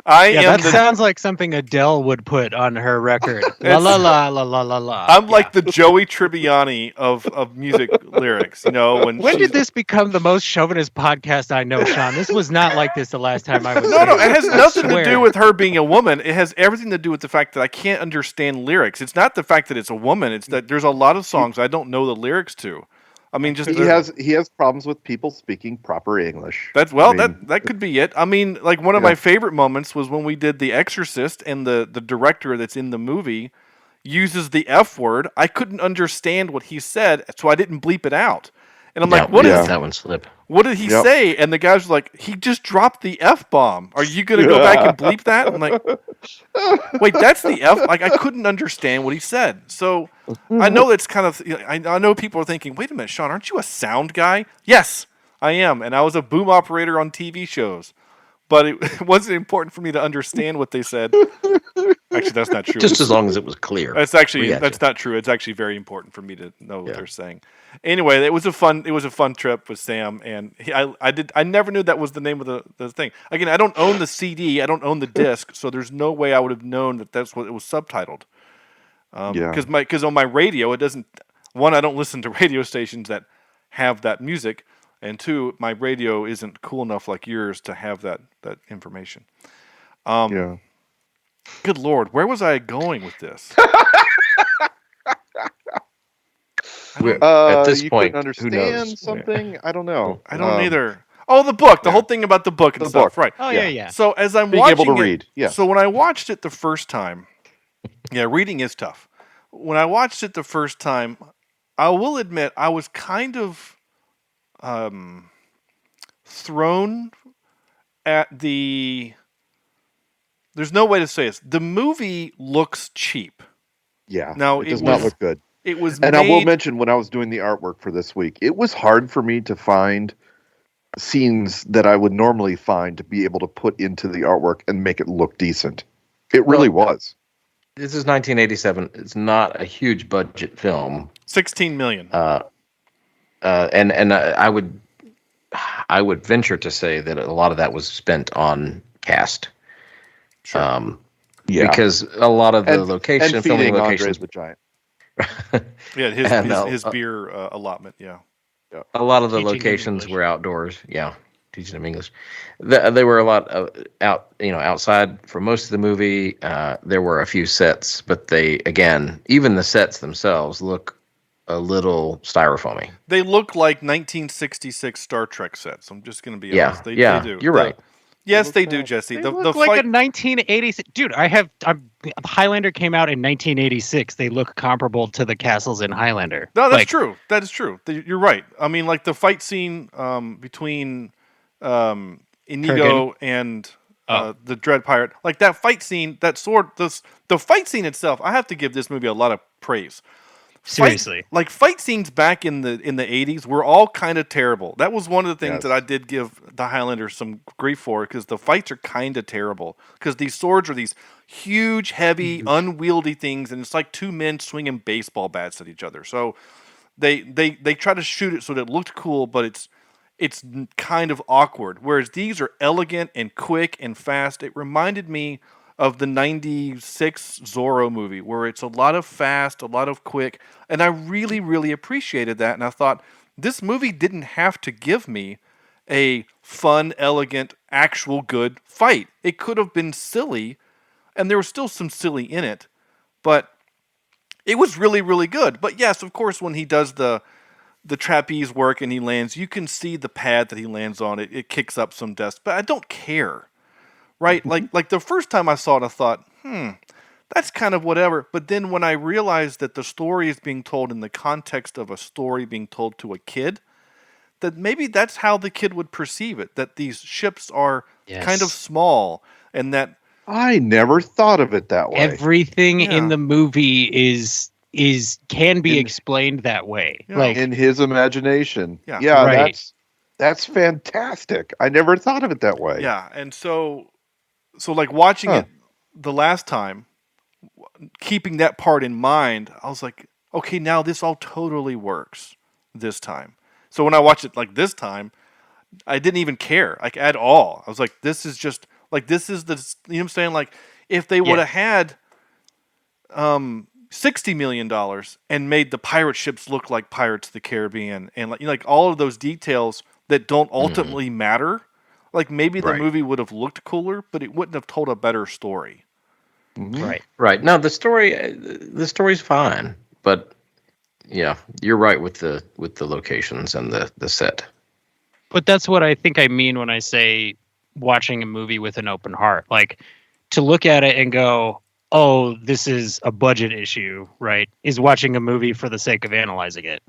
Speaker 7: That
Speaker 6: sounds like something Adele would put on her record. La la la la la la la.
Speaker 7: I'm like the Joey Tribbiani of music lyrics. When
Speaker 6: did this become the most chauvinist podcast I know, Sean? This was not like this the last time I was.
Speaker 7: No, it has nothing to do with her being a woman. It has everything to do with the fact that I can't understand lyrics. It's not the fact that it's a woman. It's that there's a lot of songs I don't know the lyrics to. I mean, just
Speaker 5: he has problems with people speaking proper English.
Speaker 7: That could be it. I mean, like one of my favorite moments was when we did The Exorcist, and the director that's in the movie uses the F word. I couldn't understand what he said, so I didn't bleep it out. And I'm like, what is
Speaker 4: that one slip?
Speaker 7: What did he say? And the guy's like, he just dropped the F-bomb. Are you going to go back and bleep that? I'm like, wait, that's the F? Like, I couldn't understand what he said. So I know it's kind of, I know people are thinking, wait a minute, Sean, aren't you a sound guy? Yes, I am, and I was a boom operator on TV shows. But it wasn't important for me to understand what they said. Actually, that's not true.
Speaker 4: Just as long as it was clear.
Speaker 7: That's not true. It's actually very important for me to know what they're saying. Anyway, it was a fun trip with Sam, and I never knew that was the name of the thing. Again, I don't own the CD, I don't own the disc, so there's no way I would have known that that's what it was subtitled. Because on my radio, it doesn't. One, I don't listen to radio stations that have that music. And two, my radio isn't cool enough like yours to have that information. Good Lord, where was I going with this?
Speaker 5: At this point, understand who knows? Something? I don't know.
Speaker 7: I don't either. Oh, the book. The whole thing about the book and stuff. Right.
Speaker 6: Oh, yeah.
Speaker 7: So as I'm
Speaker 5: being
Speaker 7: watching
Speaker 5: able to read. Yeah.
Speaker 7: So when I watched it the first time, reading is tough. When I watched it the first time, I will admit I was kind of thrown at the. There's no way to say this. The movie looks cheap.
Speaker 5: Yeah.
Speaker 7: Now
Speaker 5: it does not look good.
Speaker 7: It was,
Speaker 5: and I will mention when I was doing the artwork for this week, it was hard for me to find scenes that I would normally find to be able to put into the artwork and make it look decent. It really was.
Speaker 4: This is 1987. It's not a huge budget film.
Speaker 7: $16 million.
Speaker 4: And I would venture to say that a lot of that was spent on cast.
Speaker 7: Sure.
Speaker 4: Because a lot of the filming locations.
Speaker 5: The Giant.
Speaker 7: His beer allotment. Yeah.
Speaker 4: A lot of the locations were outdoors. Yeah, teaching them English. They were a lot outside for most of the movie. There were a few sets, but even the sets themselves look a little styrofoamy.
Speaker 7: They look like 1966 Star Trek sets. I'm just going to be honest. They do.
Speaker 4: You're right.
Speaker 7: Yes, they do, Jesse.
Speaker 6: They look like a 1986. Dude, Highlander came out in 1986. They look comparable to the castles in Highlander.
Speaker 7: No, that's true. That is true. You're right. I mean, like the fight scene between Inigo
Speaker 6: Kurgan
Speaker 7: and the Dread Pirate, like that fight scene, that sword, the fight scene itself. I have to give this movie a lot of praise.
Speaker 6: Seriously,
Speaker 7: fight scenes back in the 80s were all kind of terrible. That was one of the things that I did give the Highlanders some grief for, because the fights are kind of terrible. Because these swords are these huge, heavy, unwieldy things, and it's like two men swinging baseball bats at each other. So they try to shoot it so that it looked cool, but it's kind of awkward. Whereas these are elegant and quick and fast. It reminded me of the 96 Zorro movie, where it's a lot of fast, a lot of quick, and I really, really appreciated that. And I thought, this movie didn't have to give me a fun, elegant, actual good fight. It could have been silly, and there was still some silly in it, but it was really, really good. But yes, of course, when he does the trapeze work and he lands, you can see the pad that he lands on. It kicks up some dust, but I don't care. Right? Like the first time I saw it, I thought, that's kind of whatever. But then when I realized that the story is being told in the context of a story being told to a kid, that maybe that's how the kid would perceive it, that these ships are kind of small, and that...
Speaker 5: I never thought of it that way.
Speaker 6: Everything in the movie can be explained that way.
Speaker 5: Yeah. Like in his imagination.
Speaker 6: Yeah, right.
Speaker 5: That's fantastic. I never thought of it that way.
Speaker 7: Yeah, and so like watching it the last time, keeping that part in mind, I was like, okay, now this all totally works this time. So when I watched it like this time, I didn't even care, like at all. I was like, this is just like, this is the, you know what I'm saying? Like if they would have had $60 million and made the pirate ships look like Pirates of the Caribbean, and like all of those details that don't ultimately matter, like maybe the movie would have looked cooler, but it wouldn't have told a better story.
Speaker 5: Mm-hmm.
Speaker 4: Right. No, the story's fine, but yeah, you're right with the locations and the set.
Speaker 6: But that's what I think I mean when I say watching a movie with an open heart. Like, to look at it and go, oh, this is a budget issue, right, is watching a movie for the sake of analyzing it.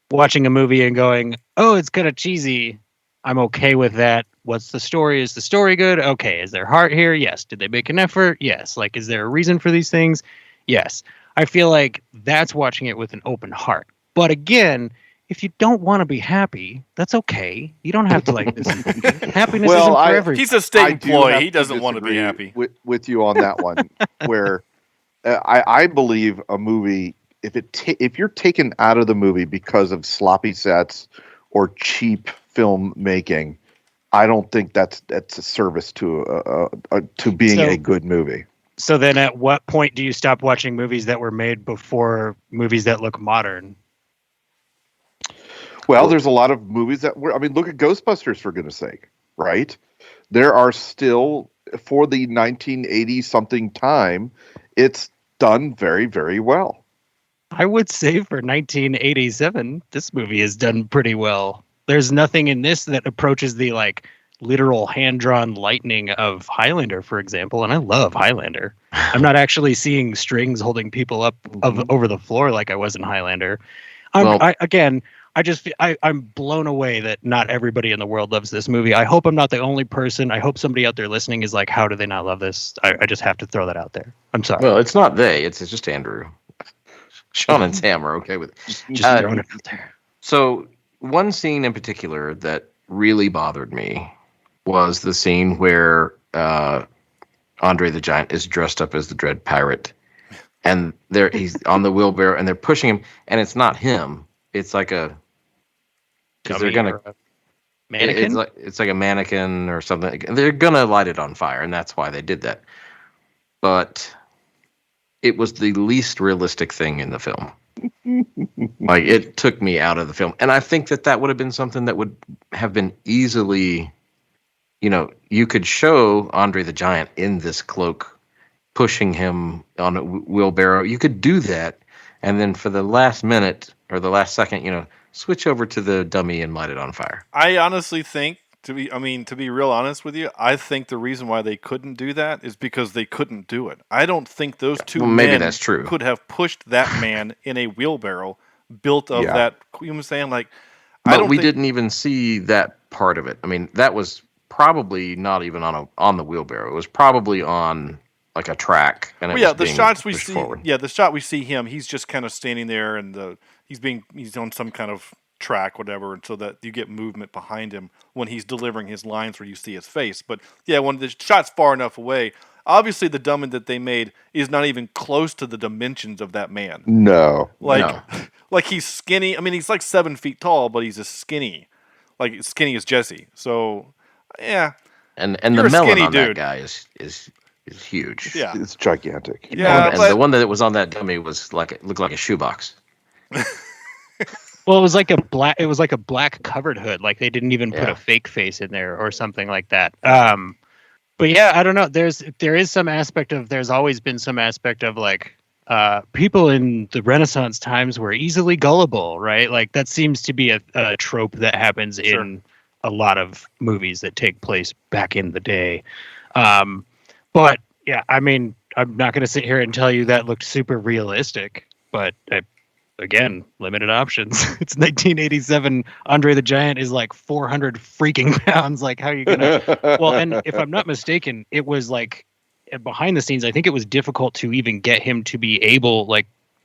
Speaker 6: Watching a movie and going, oh, it's kind of cheesy, I'm okay with that. What's the story? Is the story good? Okay. Is there heart here? Yes. Did they make an effort? Yes. Like, is there a reason for these things? Yes. I feel like that's watching it with an open heart. But again, if you don't want to be happy, that's okay. You don't have to like this movie. Happiness
Speaker 5: Well,
Speaker 6: isn't for everyone.
Speaker 7: He's a state
Speaker 5: I do
Speaker 7: employee.
Speaker 5: have
Speaker 7: He doesn't want to be
Speaker 5: disagree
Speaker 7: happy.
Speaker 5: with you on that one. Where I believe a movie, if you're taken out of the movie because of sloppy sets or cheap filmmaking, I don't think that's a service to being a good movie.
Speaker 6: So then, at what point do you stop watching movies that were made before movies that look modern?
Speaker 5: Well, there's a lot of movies that were. I mean, look at Ghostbusters, for goodness sake, right? There are still, for the 1980 something time, it's done very, very well.
Speaker 6: I would say for 1987, this movie is done pretty well. There's nothing in this that approaches the like literal hand-drawn lightning of Highlander, for example, and I love Highlander. I'm not actually seeing strings holding people up over the floor like I was in Highlander. I'm blown away that not everybody in the world loves this movie. I hope I'm not the only person. I hope somebody out there listening is like, how do they not love this? I just have to throw that out there. I'm sorry.
Speaker 4: Well, it's not they. It's just Andrew. Sean and Sam are okay with it.
Speaker 6: Just throwing it out there.
Speaker 4: So one scene in particular that really bothered me was the scene where Andre the Giant is dressed up as the Dread Pirate, and he's on the wheelbarrow, and they're pushing him, and it's not him. It's like a
Speaker 6: mannequin.
Speaker 4: It's like a mannequin or something. They're gonna light it on fire, and that's why they did that. But it was the least realistic thing in the film. Like, it took me out of the film, and I think that would have been something that would have been easily. You could show Andre the Giant in this cloak, pushing him on a wheelbarrow. You could do that, and then for the last minute or the last second, switch over to the dummy and light it on fire.
Speaker 7: I honestly think, to be real honest with you, I think the reason why they couldn't do that is because they couldn't do it. I don't think those two
Speaker 4: maybe
Speaker 7: men
Speaker 4: that's true.
Speaker 7: Could have pushed that man in a wheelbarrow built of that. You know what I'm saying? Like,
Speaker 4: But we didn't even see that part of it. I mean, that was probably not even on the wheelbarrow. It was probably on like a track. And
Speaker 7: the shots we see.
Speaker 4: Forward.
Speaker 7: Yeah, the shot we see him. He's just kind of standing there, and he's on some kind of track, whatever, and so that you get movement behind him when he's delivering his lines, where you see his face. But yeah, when the shot's far enough away, obviously the dummy that they made is not even close to the dimensions of that man.
Speaker 5: No,
Speaker 7: like he's skinny. I mean, he's like 7 feet tall, but he's as skinny as Jesse. So. Yeah,
Speaker 4: and the melon on that guy is huge.
Speaker 7: Yeah,
Speaker 5: it's gigantic.
Speaker 7: Yeah,
Speaker 4: and the one that was on that dummy looked like a shoebox.
Speaker 6: Well, it was like a black covered hood. Like they didn't even put a fake face in there or something like that. But yeah, I don't know. There's always been some aspect of like people in the Renaissance times were easily gullible, right? Like that seems to be a trope that happens in a lot of movies that take place back in the day. But yeah, I mean, I'm not going to sit here and tell you that looked super realistic, but again, limited options. It's 1987. Andre the Giant is like 400 freaking pounds. Like, how are you going to? Well, and if I'm not mistaken, it was like behind the scenes, I think it was difficult to even get him to be able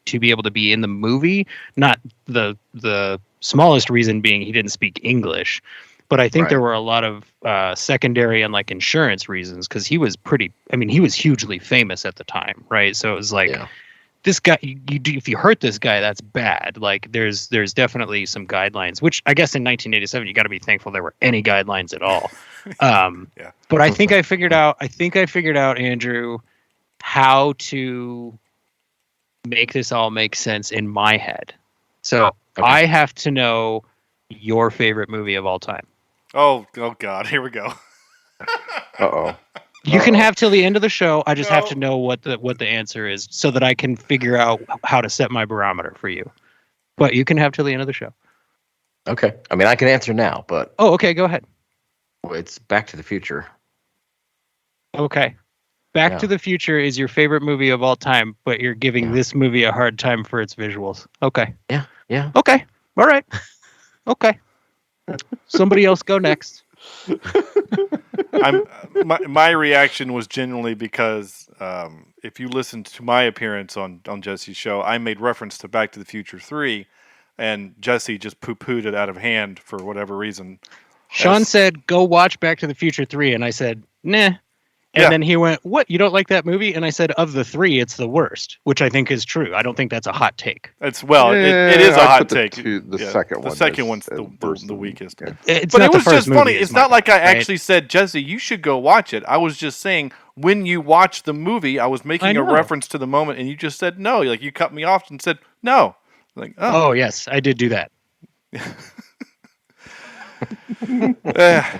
Speaker 6: to be in the movie. Not the smallest reason being he didn't speak English. But I think there were a lot of secondary and like insurance reasons because he was he was hugely famous at the time, right? So it was like this guy, if you hurt this guy, that's bad. Like there's definitely some guidelines, which I guess in 1987 you got to be thankful there were any guidelines at all. But I think I figured out, Andrew, how to make this all make sense in my head. So I have to know your favorite movie of all time.
Speaker 7: Oh God, here we go.
Speaker 6: You can have till the end of the show. I just have to know what the answer is so that I can figure out how to set my barometer for you. But you can have till the end of the show.
Speaker 4: Okay. I mean, I can answer now, but...
Speaker 6: Oh, okay. Go ahead.
Speaker 4: It's Back to the Future.
Speaker 6: Okay. Back to the Future is your favorite movie of all time, but you're giving this movie a hard time for its visuals. Okay.
Speaker 4: Yeah.
Speaker 6: Okay. All right. Okay. Somebody else go next.
Speaker 7: My reaction was genuinely because if you listen to my appearance on Jesse's show, I made reference to Back to the Future 3, and Jesse just poo-pooed it out of hand for whatever reason.
Speaker 6: Sean said, "Go watch Back to the Future 3," and I said, "Nah." And then he went, "What? You don't like that movie?" And I said, "Of the three, it's the worst," which I think is true. I don't think that's a hot take.
Speaker 7: It is a hot take.
Speaker 5: The second one.
Speaker 7: The second one's the weakest.
Speaker 5: Yeah.
Speaker 6: But
Speaker 7: it was just funny. It's not like I actually said, Jesse, you should go watch it. I was just saying, when you watch the movie, I was making a reference to the moment, and you just said no. Like, you cut me off and said no. Like,
Speaker 6: oh yes, I did do that.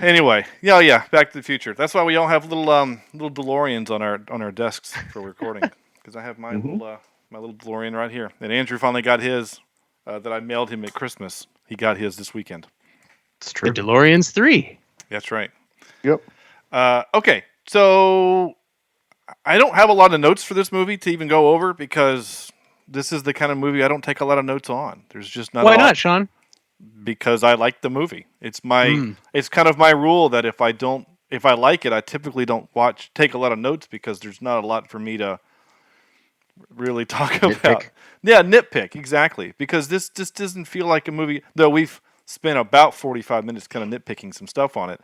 Speaker 7: Anyway, yeah, Back to the Future. That's why we all have little DeLoreans on our desks for recording. Because I have my little DeLorean right here. And Andrew finally got his that I mailed him at Christmas. He got his this weekend.
Speaker 6: It's true. The DeLorean's 3.
Speaker 7: That's right.
Speaker 5: Yep.
Speaker 7: Okay, so I don't have a lot of notes for this movie to even go over because this is the kind of movie I don't take a lot of notes on. There's just not.
Speaker 6: Why not, Sean?
Speaker 7: Because I like the movie. It's it's kind of my rule that if I like it, I typically don't take a lot of notes because there's not a lot for me to really talk about. Yeah, nitpick, exactly. Because this just doesn't feel like a movie, though we've spent about 45 minutes kind of nitpicking some stuff on it.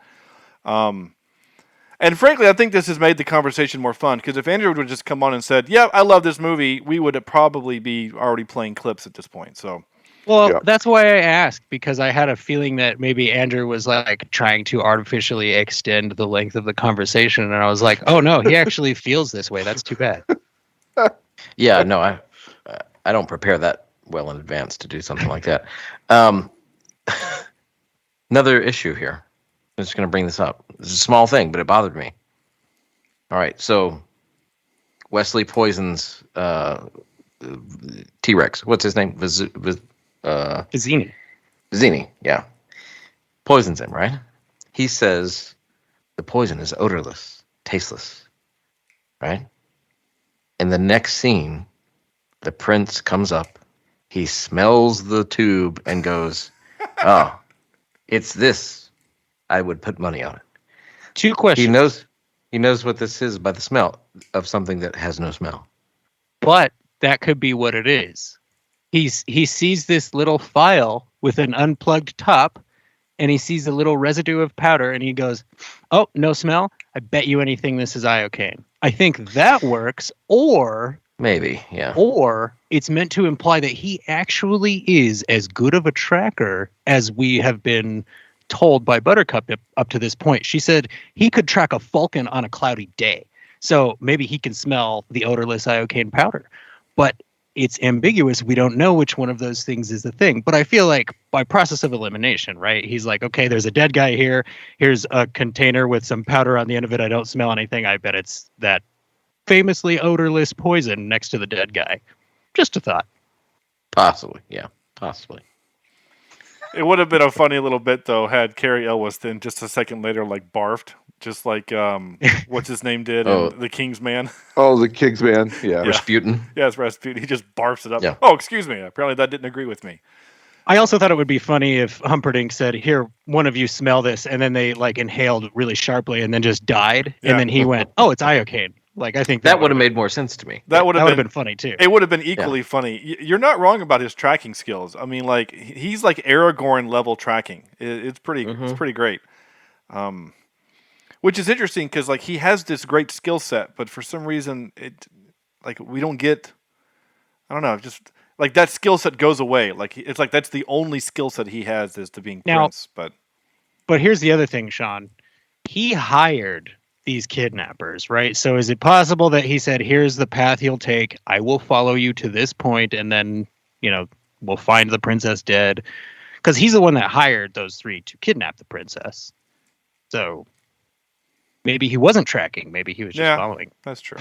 Speaker 7: And frankly, I think this has made the conversation more fun because if Andrew would have just come on and said, "Yeah, I love this movie," we would have probably be already playing clips at this point. So.
Speaker 6: Well, that's why I asked, because I had a feeling that maybe Andrew was like trying to artificially extend the length of the conversation, and I was like, "Oh no, he actually feels this way. That's too bad."
Speaker 4: Yeah, no, I don't prepare that well in advance to do something like that. Another issue here. I'm just going to bring this up. It's a small thing, but it bothered me. All right, so Wesley poisons T-Rex. What's his name?
Speaker 6: Vizzini.
Speaker 4: Vizzini, yeah. Poisons him, right? He says the poison is odorless, tasteless, right? In the next scene, the prince comes up, he smells the tube and goes, "Oh, it's this. I would put money on it."
Speaker 6: 2 questions.
Speaker 4: He knows what this is by the smell of something that has no smell.
Speaker 6: But that could be what it is. He sees this little phial with an unplugged top, and he sees a little residue of powder, and he goes, "Oh, no smell? I bet you anything this is iocane." I think that works, or...
Speaker 4: Maybe, yeah.
Speaker 6: Or it's meant to imply that he actually is as good of a tracker as we have been told by Buttercup up to this point. She said he could track a falcon on a cloudy day. So maybe he can smell the odorless iocane powder. But it's ambiguous. We don't know which one of those things is the thing. But I feel like by process of elimination, right? He's like, okay, there's a dead guy here. Here's a container with some powder on the end of it. I don't smell anything. I bet it's that famously odorless poison next to the dead guy. Just a thought.
Speaker 4: Possibly, yeah. Possibly.
Speaker 7: It would have been a funny little bit, though, had Carrie Elwes then just a second later, like, barfed. Just like, what's his name did in The King's Man.
Speaker 5: Oh, The King's Man, yeah.
Speaker 4: Rasputin.
Speaker 7: Yeah, it's Rasputin. He just barfs it up.
Speaker 4: Yeah.
Speaker 7: Oh, excuse me. Apparently that didn't agree with me.
Speaker 6: I also thought it would be funny if Humperdinck said, "Here, one of you smell this," and then they, like, inhaled really sharply and then just died. Yeah. And then he went, "Oh, it's iocane." Like, I think
Speaker 4: that would have made more sense to me.
Speaker 7: That would have
Speaker 6: been funny too.
Speaker 7: It would have been equally funny. You're not wrong about his tracking skills. I mean, like, he's like Aragorn level tracking. It's pretty. It's pretty great. Which is interesting because, like, he has this great skill set, but for some reason, we don't get. I don't know. Just like that skill set goes away. Like, it's like that's the only skill set he has is to being prince. But
Speaker 6: here's the other thing, Sean. He hired these kidnappers, right? So is it possible that he said, "Here's the path you'll take. I will follow you to this point, and then, we'll find the princess dead," because he's the one that hired those 3 to kidnap the princess. So maybe he wasn't tracking. Maybe he was just following.
Speaker 7: That's true.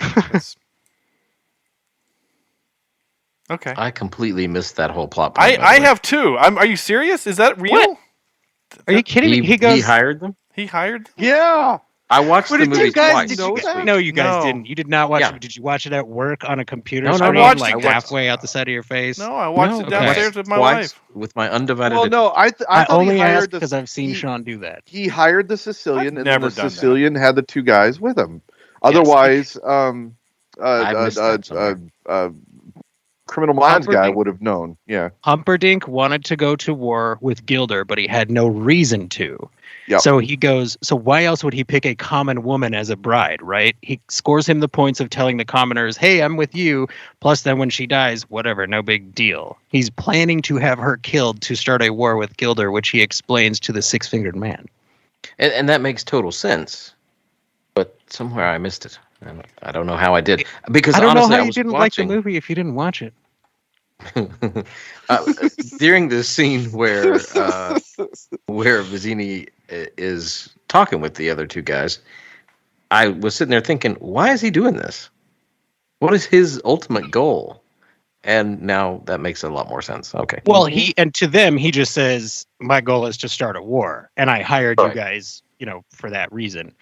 Speaker 7: Okay.
Speaker 4: I completely missed that whole plot.
Speaker 7: I have too. Are you serious? Is that real?
Speaker 6: What? Are you kidding me?
Speaker 4: He hired them?
Speaker 7: He hired them?
Speaker 5: Yeah.
Speaker 4: I watched the movie twice.
Speaker 6: No, you guys didn't. You did not watch it. Did you watch it at work on a computer screen, halfway out the side of your face?
Speaker 7: No, I watched it downstairs with my wife.
Speaker 4: With my undivided...
Speaker 5: Well, no, I thought
Speaker 6: only
Speaker 5: he hired
Speaker 6: asked because I've seen Sean do that.
Speaker 5: He hired the Sicilian,
Speaker 7: and
Speaker 5: then the Sicilian had the 2 guys with him.
Speaker 6: Yes.
Speaker 5: Otherwise, Criminal Minds guy would have known. Yeah.
Speaker 6: Humperdinck wanted to go to war with Gilder, but he had no reason to.
Speaker 5: Yep.
Speaker 6: So he goes, so why else would he pick a common woman as a bride, right? He scores him the points of telling the commoners, hey, I'm with you. Plus, then when she dies, whatever, no big deal. He's planning to have her killed to start a war with Gilder, which he explains to the Six-Fingered Man.
Speaker 4: And that makes total sense. But somewhere I missed it. I don't know how I did. Because
Speaker 6: I don't
Speaker 4: honestly,
Speaker 6: know how
Speaker 4: I
Speaker 6: you
Speaker 4: was
Speaker 6: didn't
Speaker 4: watching.
Speaker 6: like the movie if you didn't watch it.
Speaker 4: During the scene where Vizzini is talking with the other two guys, I was sitting there thinking, why is he doing this? What is his ultimate goal? And now that makes a lot more sense. Okay.
Speaker 6: Well, to them, he just says, my goal is to start a war. And I hired you guys, for that reason.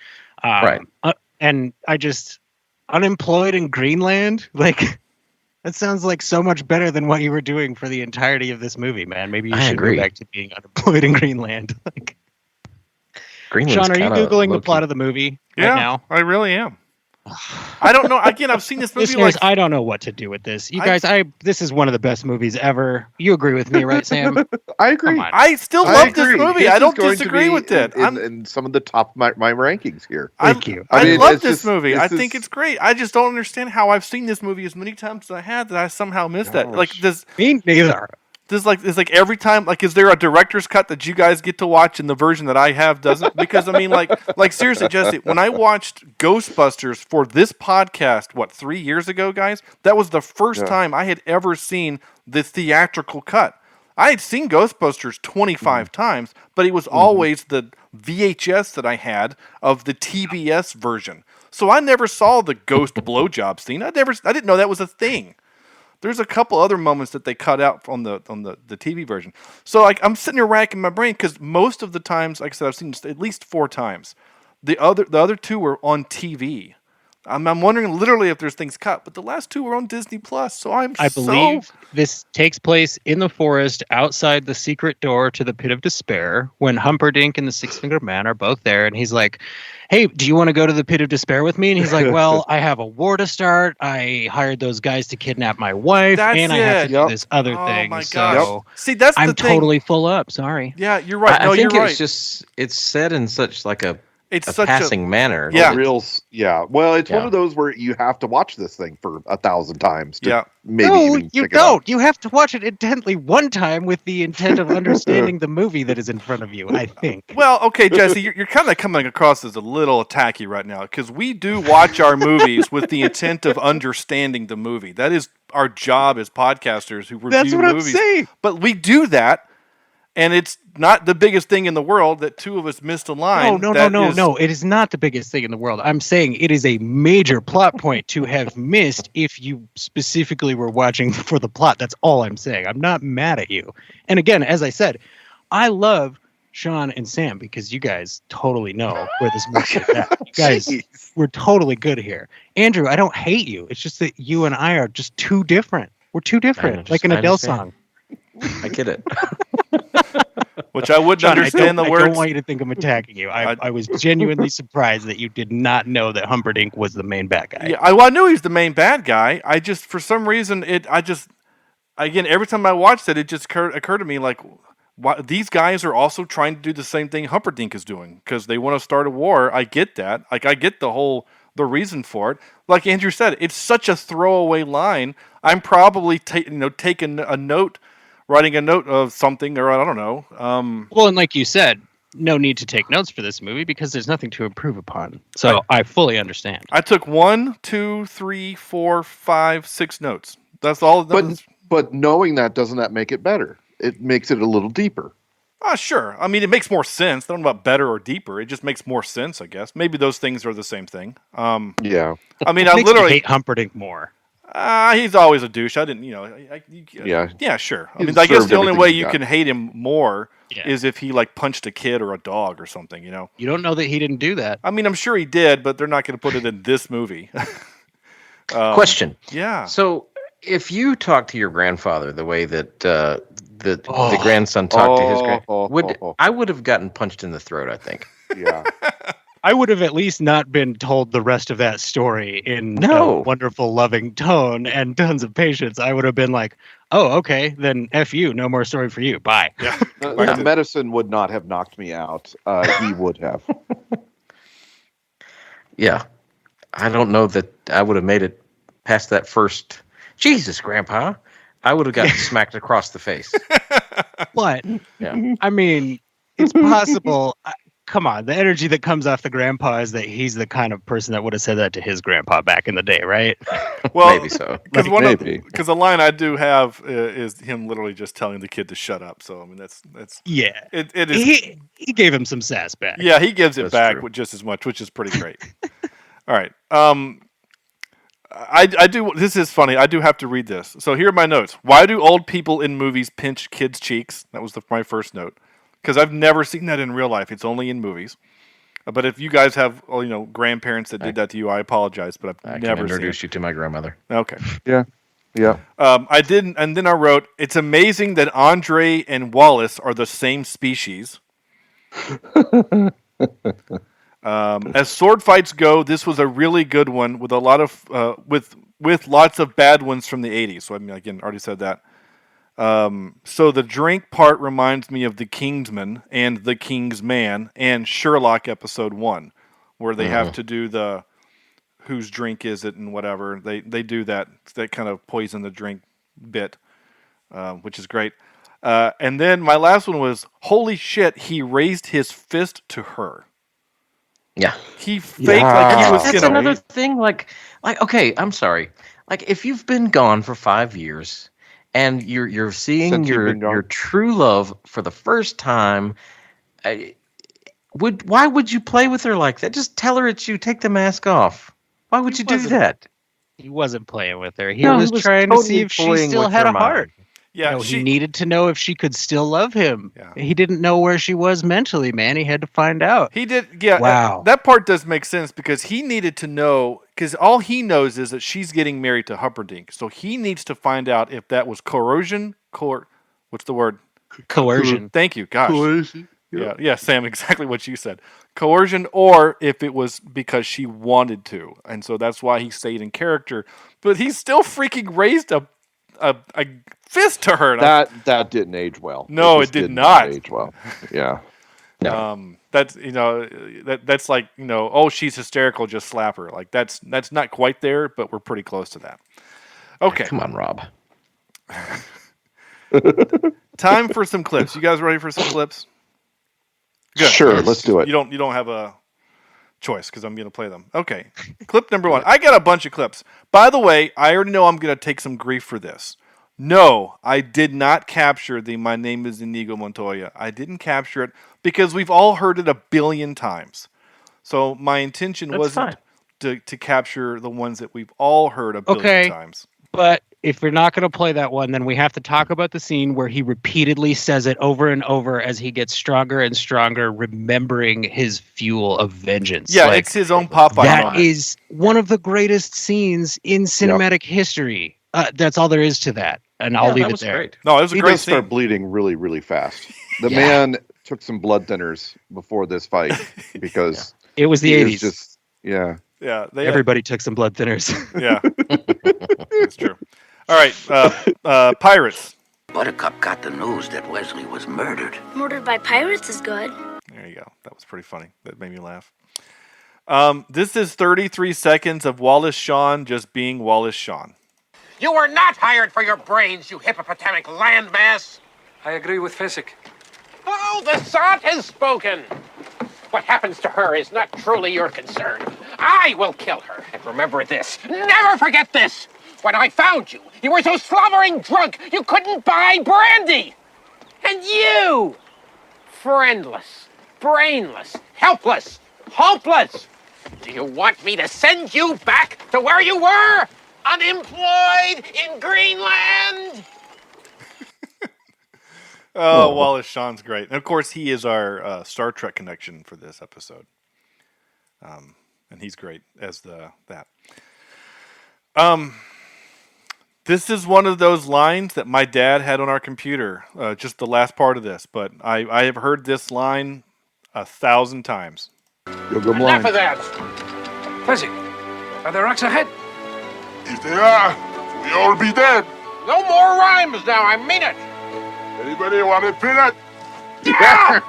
Speaker 4: Right.
Speaker 6: And I just, unemployed in Greenland, like, that sounds like so much better than what you were doing for the entirety of this movie, man. Maybe you should go back to being unemployed in Greenland. Like,
Speaker 4: Greenland's
Speaker 6: Sean, are you Googling the plot of the movie right now?
Speaker 7: I really am. I don't know. Again, I've seen this movie.
Speaker 6: Listeners, I don't know what to do with this. You guys, this is one of the best movies ever. You agree with me, right, Sam?
Speaker 5: I agree.
Speaker 7: I still love this movie. I don't disagree with it.
Speaker 5: In some of the top my rankings here.
Speaker 6: Thank you.
Speaker 7: I love this movie. I think it's great. I just don't understand how I've seen this movie as many times as I had that I somehow missed that. Like this.
Speaker 6: Me neither.
Speaker 7: It's like every time, like, is there a director's cut that you guys get to watch and the version that I have doesn't? Because I mean, like seriously, Jesse, when I watched Ghostbusters for this podcast, 3 years ago, guys, that was the first time I had ever seen the theatrical cut. I had seen Ghostbusters 25 times, but it was always the VHS that I had of the TBS version. So I never saw the ghost blowjob scene. I didn't know that was a thing. There's a couple other moments that they cut out on the TV version. So I'm sitting here racking my brain because most of the times, like I said, I've seen this at least 4 times. The other 2 were on TV. I'm wondering literally if there's things cut, but the last 2 were on Disney Plus. So I believe
Speaker 6: this takes place in the forest outside the secret door to the Pit of Despair when Humperdinck and the Six-Fingered Man are both there, and he's like, hey, do you want to go to the Pit of Despair with me? And he's like, well, I have a war to start. I hired those guys to kidnap my wife, I have to do this other thing.
Speaker 7: My
Speaker 6: so
Speaker 7: gosh. See, that's
Speaker 6: I'm
Speaker 7: the thing.
Speaker 6: totally full up. Sorry.
Speaker 7: Yeah, you're right.
Speaker 4: I think
Speaker 7: you're
Speaker 4: it's said in such like a
Speaker 7: It's
Speaker 4: a passing manner.
Speaker 7: Yeah.
Speaker 5: Well, it's one of those where you have to watch this thing for 1,000 times. Maybe
Speaker 6: no,
Speaker 5: even
Speaker 6: you
Speaker 5: pick it up.
Speaker 6: don't. You have to watch it intently one time with the intent of understanding the movie that is in front of you, I think.
Speaker 7: Well, okay, Jesse, you're kind of coming across as a little tacky right now because we do watch our movies with the intent of understanding the movie. That is our job as podcasters who review
Speaker 6: That's what
Speaker 7: movies.
Speaker 6: I'm saying.
Speaker 7: But we do that. And it's not the biggest thing in the world that 2 of us missed a line.
Speaker 6: No. It is not the biggest thing in the world. I'm saying it is a major plot point to have missed if you specifically were watching for the plot. That's all I'm saying. I'm not mad at you. And again, as I said, I love Sean and Sam because you guys totally know where this movie is at. You guys, we're totally good here. Andrew, I don't hate you. It's just that you and I are just too different. We're too different, like an Adele song.
Speaker 4: I get it.
Speaker 7: Which I wouldn't understand the words.
Speaker 6: I don't want you to think I'm attacking you. I was genuinely surprised that you did not know that Humperdinck was the main bad guy.
Speaker 7: Yeah, I knew he was the main bad guy. I just, for some reason, again, every time I watched it, it just occurred to me like, these guys are also trying to do the same thing Humperdinck is doing because they want to start a war. I get that. Like, I get the reason for it. Like Andrew said, it's such a throwaway line. I'm probably taking a note. Writing a note of something, or I don't know.
Speaker 6: Well, and like you said, no need to take notes for this movie because there's nothing to improve upon. So I fully understand.
Speaker 7: I took 1, 2, 3, 4, 5, 6 notes. That's all.
Speaker 5: But knowing that, doesn't that make it better? It makes it a little deeper.
Speaker 7: Sure. I mean, it makes more sense. I don't know about better or deeper. It just makes more sense, I guess. Maybe those things are the same thing.
Speaker 5: Yeah.
Speaker 7: I mean,
Speaker 6: I
Speaker 7: literally
Speaker 6: hate Humperdinck more.
Speaker 7: He's always a douche. I didn't, Yeah, sure. I mean, I guess the only way you can hate him more is if he punched a kid or a dog or something.
Speaker 6: You don't know that he didn't do that.
Speaker 7: I mean, I'm sure he did, but they're not going to put it in this movie.
Speaker 4: Question.
Speaker 7: Yeah.
Speaker 4: So, if you talk to your grandfather the way that the grandson talked to his I would have gotten punched in the throat, I think.
Speaker 5: Yeah.
Speaker 6: I would have at least not been told the rest of that story in a wonderful, loving tone and tons of patience. I would have been like, oh, okay, then F you. No more story for you. Bye.
Speaker 7: Yeah.
Speaker 5: The medicine would not have knocked me out. He would have.
Speaker 4: Yeah. I don't know that I would have made it past that first. Jesus, Grandpa. I would have gotten smacked across the face.
Speaker 6: But,
Speaker 4: Yeah.
Speaker 6: I mean, it's possible. Come on, the energy that comes off the grandpa is that he's the kind of person that would have said that to his grandpa back in the day, right?
Speaker 7: Well,
Speaker 4: maybe so.
Speaker 7: Because the line I do have is him literally just telling the kid to shut up. So I mean, that's
Speaker 6: yeah.
Speaker 7: It is.
Speaker 6: He gave him some sass back.
Speaker 7: Yeah, he gives it
Speaker 4: That's
Speaker 7: back
Speaker 4: true.
Speaker 7: with just as much, which is pretty great. All right. I do. This is funny. I do have to read this. So here are my notes. Why do old people in movies pinch kids' cheeks? That was my first note. Because I've never seen that in real life. It's only in movies. But if you guys have, grandparents that did that to you, I apologize. But
Speaker 4: I
Speaker 7: I've
Speaker 4: can
Speaker 7: never
Speaker 4: introduce you to my grandmother.
Speaker 7: Okay.
Speaker 5: Yeah.
Speaker 7: I didn't, and then I wrote, it's amazing that Andre and Wallace are the same species. As sword fights go, this was a really good one with a lot of with lots of bad ones from the 80s. So I mean, again, already said that. So the drink part reminds me of The Kingsman and The King's Man and Sherlock episode 1, where they have to do the whose drink is it and whatever. They do that kind of poison the drink bit, which is great. And then my last one was, holy shit, he raised his fist to her.
Speaker 4: Yeah.
Speaker 7: He faked like he was
Speaker 4: That's
Speaker 7: gonna.
Speaker 4: another thing. Like, okay, I'm sorry. Like, if you've been gone for 5 years and you're seeing
Speaker 5: Since you've been
Speaker 4: your
Speaker 5: gone.
Speaker 4: true love for the first time, why would you play with her like that? Just tell her it's you. Take the mask off. Why would you do that?
Speaker 6: He wasn't playing with her. He
Speaker 4: No,
Speaker 6: was trying to see if she still had a heart.
Speaker 7: Yeah,
Speaker 6: He needed to know if she could still love him.
Speaker 7: Yeah.
Speaker 6: He didn't know where she was mentally, man. He had to find out.
Speaker 7: He did. Yeah.
Speaker 6: Wow.
Speaker 7: That part does make sense because he needed to know, because all he knows is that she's getting married to Humperdinck. So he needs to find out if that was coercion. What's the word?
Speaker 6: Coercion.
Speaker 7: Thank you. Gosh.
Speaker 5: Coercion.
Speaker 7: Yeah, Sam, exactly what you said. Coercion, or if it was because she wanted to. And so that's why he stayed in character. But he still freaking raised a fist to her.
Speaker 5: That didn't age well.
Speaker 7: No,
Speaker 5: just
Speaker 7: it did
Speaker 5: did
Speaker 7: not.
Speaker 5: age well. Yeah.
Speaker 7: That's that's like, oh, she's hysterical, just slap her. Like that's not quite there, but we're pretty close to that. Okay.
Speaker 4: Come on, Rob.
Speaker 7: Time for some clips. You guys ready for some clips? Good.
Speaker 5: Sure, let's do it.
Speaker 7: You don't have a choice because I'm going to play them. Okay. Clip number 1. I got a bunch of clips. By the way, I already know I'm going to take some grief for this. No, I did not capture the "My name is Inigo Montoya." I didn't capture it because we've all heard it a billion times. So my intention wasn't to capture the ones that we've all heard a billion times.
Speaker 6: But if we're not going to play that one, then we have to talk about the scene where he repeatedly says it over and over as he gets stronger and stronger, remembering his fuel of vengeance.
Speaker 7: Yeah, it's his own Popeye
Speaker 6: That
Speaker 7: moment.
Speaker 6: is one of the greatest scenes in cinematic history. That's all there is to that. And I'll leave it there.
Speaker 4: Great.
Speaker 7: No, it was a
Speaker 5: He
Speaker 7: great
Speaker 5: does start
Speaker 7: scene.
Speaker 5: bleeding really, really fast. The man took some blood thinners before this fight because
Speaker 6: It was the
Speaker 5: he
Speaker 6: 80s.
Speaker 5: is just
Speaker 7: Yeah,
Speaker 6: Everybody took some blood thinners.
Speaker 7: Yeah, that's true. All right, pirates.
Speaker 8: Buttercup got the news that Wesley was murdered.
Speaker 9: Murdered by pirates is good.
Speaker 7: There you go. That was pretty funny. That made me laugh. This is 33 seconds of Wallace Shawn just being Wallace Shawn.
Speaker 10: You were not hired for your brains, you hippopotamic landmass.
Speaker 11: I agree with Physic.
Speaker 10: Oh, the sot has spoken. What happens to her is not truly your concern. I will kill her. And remember this. Never forget this. When I found you, you were so slobbering drunk you couldn't buy brandy. And you, friendless, brainless, helpless, hopeless. Do you want me to send you back to where you were? Unemployed in Greenland?
Speaker 7: Oh, Wallace Shawn's great. And of course, he is our Star Trek connection for this episode. And he's great as that. This is one of those lines that my dad had on our computer, just the last part of this. But I have heard this line 1,000 times.
Speaker 5: You'll go
Speaker 10: Enough
Speaker 5: blind.
Speaker 10: of that!
Speaker 11: Fuzzy, are there rocks ahead?
Speaker 12: If they are, we all be dead.
Speaker 10: No more rhymes now, I mean it!
Speaker 12: Anybody want a peanut?
Speaker 10: Yeah!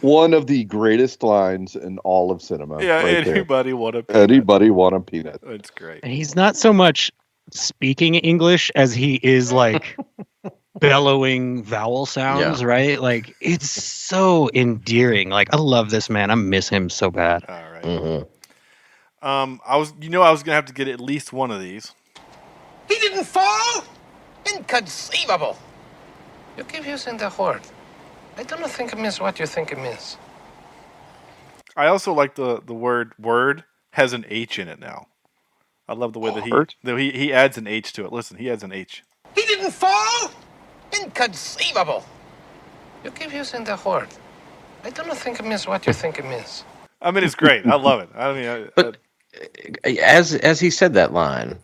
Speaker 5: One of the greatest lines in all of cinema.
Speaker 7: Yeah,
Speaker 5: right there.
Speaker 7: anybody want a peanut?
Speaker 5: Anybody want a peanut?
Speaker 7: That's great.
Speaker 6: And he's not so much speaking English as he is like bellowing vowel sounds, right? Like it's so endearing. Like I love this man. I miss him so bad.
Speaker 7: All right.
Speaker 5: Mm-hmm.
Speaker 7: I was gonna have to get at least one of these.
Speaker 10: He didn't fall? Inconceivable!
Speaker 11: You keep using the word. I don't think it means what you think it means.
Speaker 7: I also like the word has an H in it now. I love the way that he adds an H to it. Listen, he adds an H.
Speaker 10: He didn't fall? Inconceivable!
Speaker 11: You keep using the word. I don't think it means what you think it means.
Speaker 7: I mean, it's great. I love it. I mean,
Speaker 4: but as he said that line,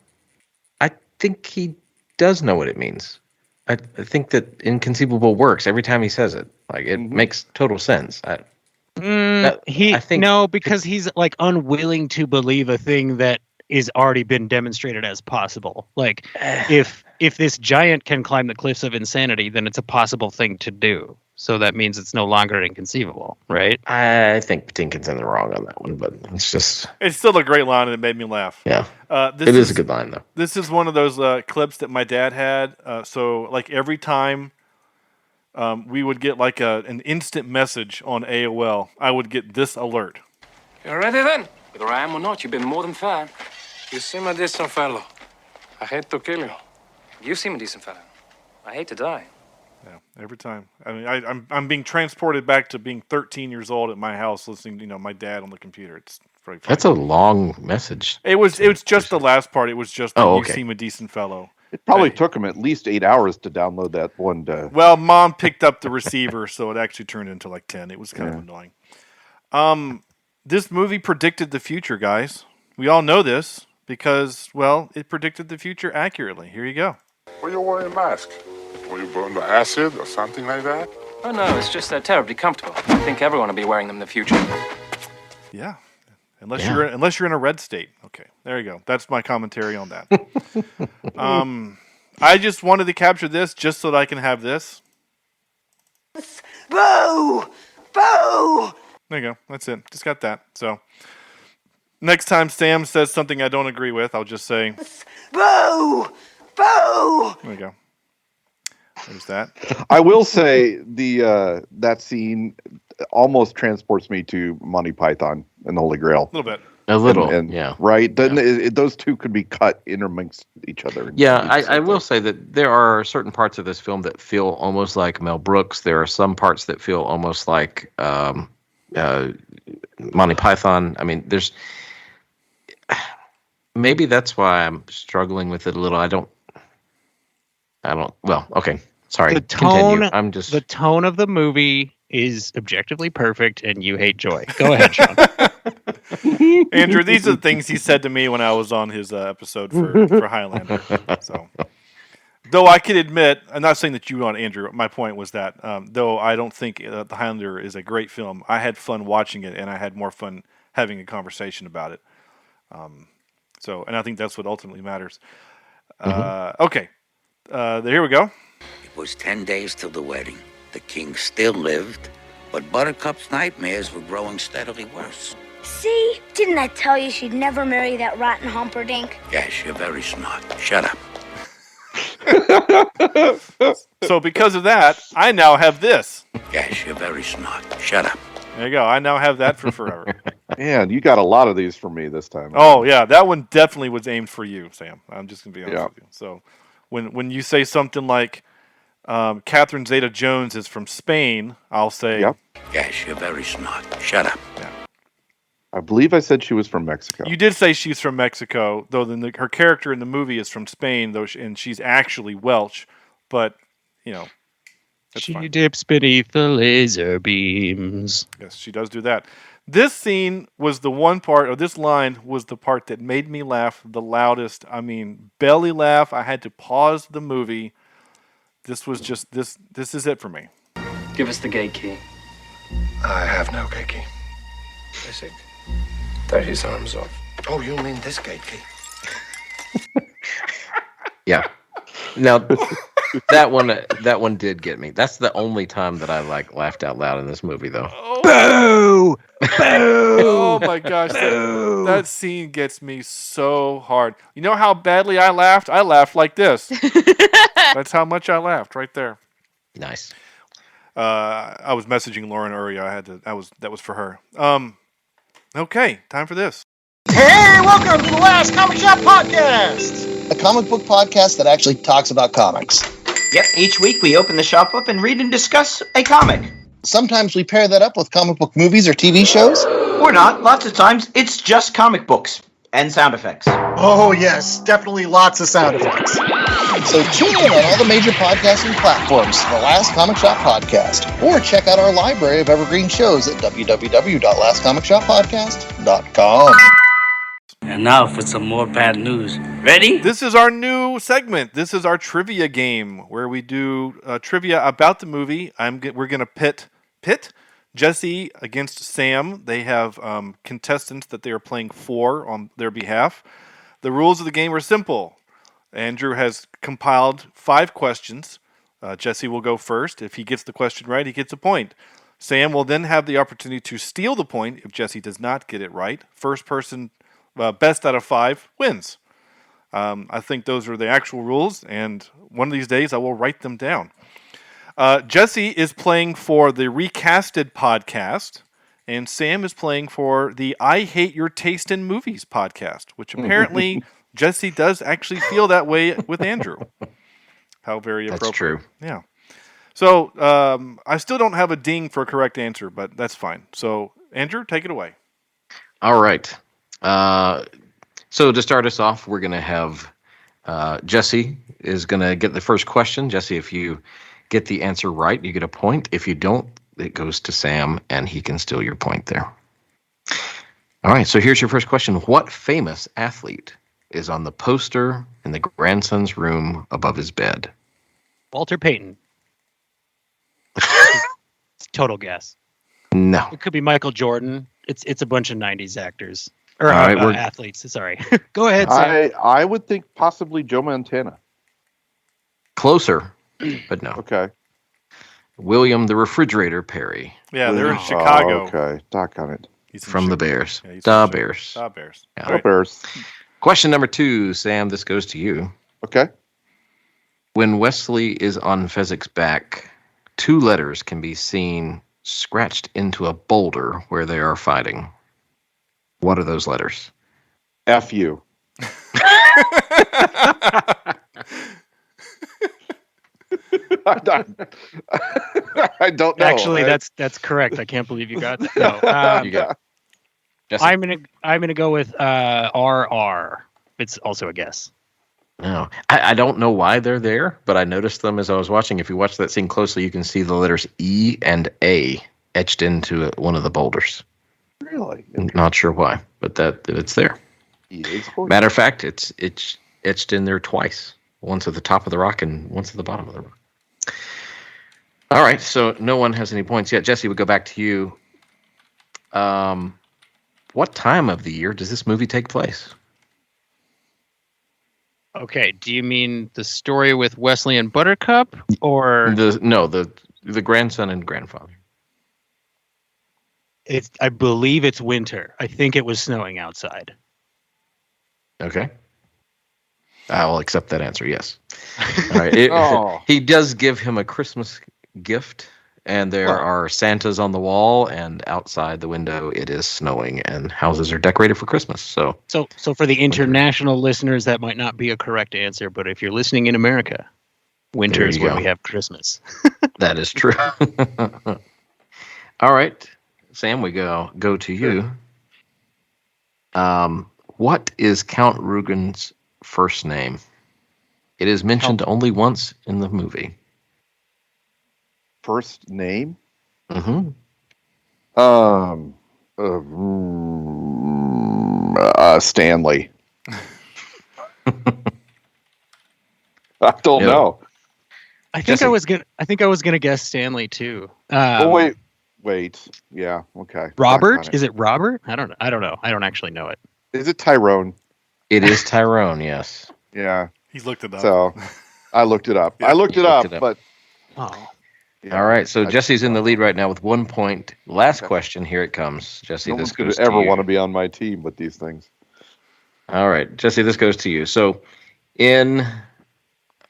Speaker 4: I think he does know what it means. I think that inconceivable works every time he says it. Like it makes total sense. I think
Speaker 6: no, because he's like unwilling to believe a thing that is already been demonstrated as possible. Like if this giant can climb the cliffs of insanity, then it's a possible thing to do. So that means it's no longer inconceivable, right?
Speaker 4: I think Tinkin's in the wrong on that one, but it's
Speaker 7: still a great line and it made me laugh.
Speaker 4: Yeah. It is a good line though.
Speaker 7: This is one of those clips that my dad had. So like every time we would get like an instant message on AOL, I would get this alert.
Speaker 11: You ready then? Whether I am or not, you've been more than fair. You seem a decent fellow. I hate to kill you. You seem a decent fellow. I hate to die.
Speaker 7: Yeah, every time. I mean, I'm being transported back to being 13 years old at my house, listening to my dad on the computer. It's very funny.
Speaker 4: That's a long message.
Speaker 7: It was just the last part. It was just you seem a decent fellow.
Speaker 5: It probably took him at least 8 hours to download that one day.
Speaker 7: Well, Mom picked up the receiver, so it actually turned into like 10. It was kind of annoying. This movie predicted the future, guys. We all know this because, well, it predicted the future accurately. Here you go.
Speaker 12: Why you wearing a mask? Were you burned by acid or something like that?
Speaker 11: Oh, no, it's just they're terribly comfortable. I think everyone will be wearing them in the future.
Speaker 7: Yeah. Unless you're in a red state. Okay, there you go. That's my commentary on that. I just wanted to capture this just so that I can have this.
Speaker 13: Boo! Boo!
Speaker 7: There you go. That's it. Just got that. So next time Sam says something I don't agree with, I'll just say,
Speaker 13: Boo! Boo!
Speaker 7: There you go. There's that.
Speaker 5: I will say that scene almost transports me to Monty Python and the Holy Grail.
Speaker 7: A little bit.
Speaker 4: A little,
Speaker 5: yeah. Right? Then those two could be cut intermixed each other.
Speaker 4: Yeah, I will say that there are certain parts of this film that feel almost like Mel Brooks. There are some parts that feel almost like Monty Python. I mean, there's... Maybe that's why I'm struggling with it a little. I don't... Well, okay. Sorry.
Speaker 6: The tone,
Speaker 4: Continue.
Speaker 6: the tone of the movie is objectively perfect, and you hate joy. Go ahead, Sean.
Speaker 7: Andrew, these are the things he said to me when I was on his episode for Highlander. So, though I can admit, I'm not saying that you on Andrew. My point was that though I don't think the Highlander is a great film, I had fun watching it, and I had more fun having a conversation about it. And I think that's what ultimately matters. Okay, here we go.
Speaker 8: It was 10 days till the wedding. The king still lived, but Buttercup's nightmares were growing steadily worse.
Speaker 9: See? Didn't I tell you she'd never marry that rotten Humperdinck?
Speaker 8: Yes, you're very smart. Shut up.
Speaker 7: So because of that, I now have this.
Speaker 8: Yes, you're very smart. Shut up.
Speaker 7: There you go. I now have that for forever.
Speaker 5: Man, you got a lot of these from me this time.
Speaker 7: Oh, yeah. That one definitely was aimed for you, Sam. I'm just going to be honest with you. So when you say something like Catherine Zeta-Jones is from Spain, I'll say...
Speaker 8: Yep. Yes, you're very smart. Shut up.
Speaker 7: Yeah.
Speaker 5: I believe I said she was from Mexico.
Speaker 7: You did say she's from Mexico, though her character in the movie is from Spain, and she's actually Welsh. But,
Speaker 6: she dips beneath the laser beams.
Speaker 7: Yes, she does do that. This scene was the one part, or this line was the part that made me laugh the loudest. I mean, belly laugh. I had to pause the movie. This was just, this is it for me.
Speaker 11: Give us the gate key. I have no gate key. Basic. 30 arms off.
Speaker 14: Oh, you mean this gate key?
Speaker 4: Yeah. Now that one did get me. That's the only time that I laughed out loud in this movie, though.
Speaker 6: Boo! Boo!
Speaker 7: Oh my gosh, that scene gets me so hard. You know how badly I laughed? I laughed like this. That's how much I laughed right there.
Speaker 4: Nice.
Speaker 7: I was messaging Lauren earlier. That was for her. Okay, time for this.
Speaker 15: Hey, welcome to the Last Comic Shop Podcast, a comic book podcast that actually talks about comics.
Speaker 16: Yep, each week we open the shop up and read and discuss a comic.
Speaker 15: Sometimes we pair that up with comic book movies or TV shows.
Speaker 16: Or not. Lots of times it's just comic books and sound effects.
Speaker 15: Oh, yes, definitely lots of sound effects. So tune in on all the major podcasting platforms for the Last Comic Shop Podcast, or check out our library of evergreen shows at www.lastcomicshoppodcast.com.
Speaker 17: And now for some more bad news. Ready?
Speaker 7: This is our new segment. This is our trivia game where we do trivia about the movie. We're going to pit Jesse against Sam. They have contestants that they are playing for on their behalf. The rules of the game are simple. Andrew has compiled 5 questions. Jesse will go first. If he gets the question right, he gets a point. Sam will then have the opportunity to steal the point if Jesse does not get it right. First person, best out of 5, wins. I think those are the actual rules, and one of these days I will write them down. Jesse is playing for the Recasted podcast, and Sam is playing for the I Hate Your Taste in Movies podcast, which apparently Jesse does actually feel that way with Andrew. How very appropriate.
Speaker 4: That's true.
Speaker 7: Yeah. So I still don't have a ding for a correct answer, but that's fine. So Andrew, take it away.
Speaker 4: All right. So to start us off, we're going to have Jesse is going to get the first question. Jesse, if you get the answer right, you get a point. If you don't, it goes to Sam, and he can steal your point there. All right, so here's your first question. What famous athlete is on the poster in the grandson's room above his bed?
Speaker 6: Walter Payton. It's total guess.
Speaker 4: No.
Speaker 6: It could be Michael Jordan. It's a bunch of 90s actors. Or
Speaker 4: right,
Speaker 6: athletes, sorry. Go ahead, Sam.
Speaker 5: I would think possibly Joe Montana.
Speaker 4: Closer, but no.
Speaker 5: Okay.
Speaker 4: William the Refrigerator Perry.
Speaker 7: Yeah, they're in Chicago.
Speaker 5: Okay, doc on it.
Speaker 4: From the Bears.
Speaker 7: Yeah,
Speaker 4: the Bears.
Speaker 7: The Bears.
Speaker 4: Yeah.
Speaker 5: The Bears.
Speaker 4: Question number 2, Sam, this goes to you.
Speaker 5: Okay.
Speaker 4: When Wesley is on Fezzik's back, 2 letters can be seen scratched into a boulder where they are fighting. What are those letters?
Speaker 5: F-U. I don't know.
Speaker 6: Actually, that's correct. I can't believe you got that. No,
Speaker 4: you got it.
Speaker 6: I'm gonna go with RR. It's also a guess.
Speaker 4: No, I don't know why they're there, but I noticed them as I was watching. If you watch that scene closely, you can see the letters E and A etched into one of the boulders.
Speaker 5: Really?
Speaker 4: I'm not sure why, but it's there. Matter of fact, it's etched in there twice. Once at the top of the rock and once at the bottom of the rock. All right, so no one has any points yet. Jesse, we go back to you. What time of the year does this movie take place?
Speaker 6: Okay, do you mean the story with Wesley and Buttercup, or
Speaker 4: the grandson and grandfather?
Speaker 6: I believe it's winter. I think it was snowing outside.
Speaker 4: Okay. I will accept that answer, yes. All right. He does give him a Christmas gift, and there are Santas on the wall, and outside the window it is snowing, and houses are decorated for Christmas. So
Speaker 6: for the international listeners, that might not be a correct answer, but if you're listening in America, winter is where we have Christmas.
Speaker 4: That is true. All right, Sam, we go to you. What is Count Rugen's first name? It is mentioned only once in the movie.
Speaker 5: First name?
Speaker 4: Mm-hmm.
Speaker 5: Stanley. I don't know.
Speaker 6: I think I was gonna guess Stanley too.
Speaker 5: Wait, Wait. Yeah. Okay.
Speaker 6: Robert? Is it Robert? I don't know. I don't actually know it.
Speaker 5: Is it Tyrone?
Speaker 4: It is Tyrone. Yes.
Speaker 5: Yeah.
Speaker 7: He looked it up.
Speaker 5: So I looked it up.
Speaker 7: Yeah.
Speaker 5: I looked it up, but.
Speaker 6: Oh.
Speaker 5: Yeah,
Speaker 4: all right. So Jesse's in the lead right now with 1 point. Last question. Here it comes. Jesse,
Speaker 5: no
Speaker 4: this
Speaker 5: one's going
Speaker 4: goes
Speaker 5: to ever
Speaker 4: you.
Speaker 5: want to be on my team with these things.
Speaker 4: All right, Jesse, this goes to you. So, in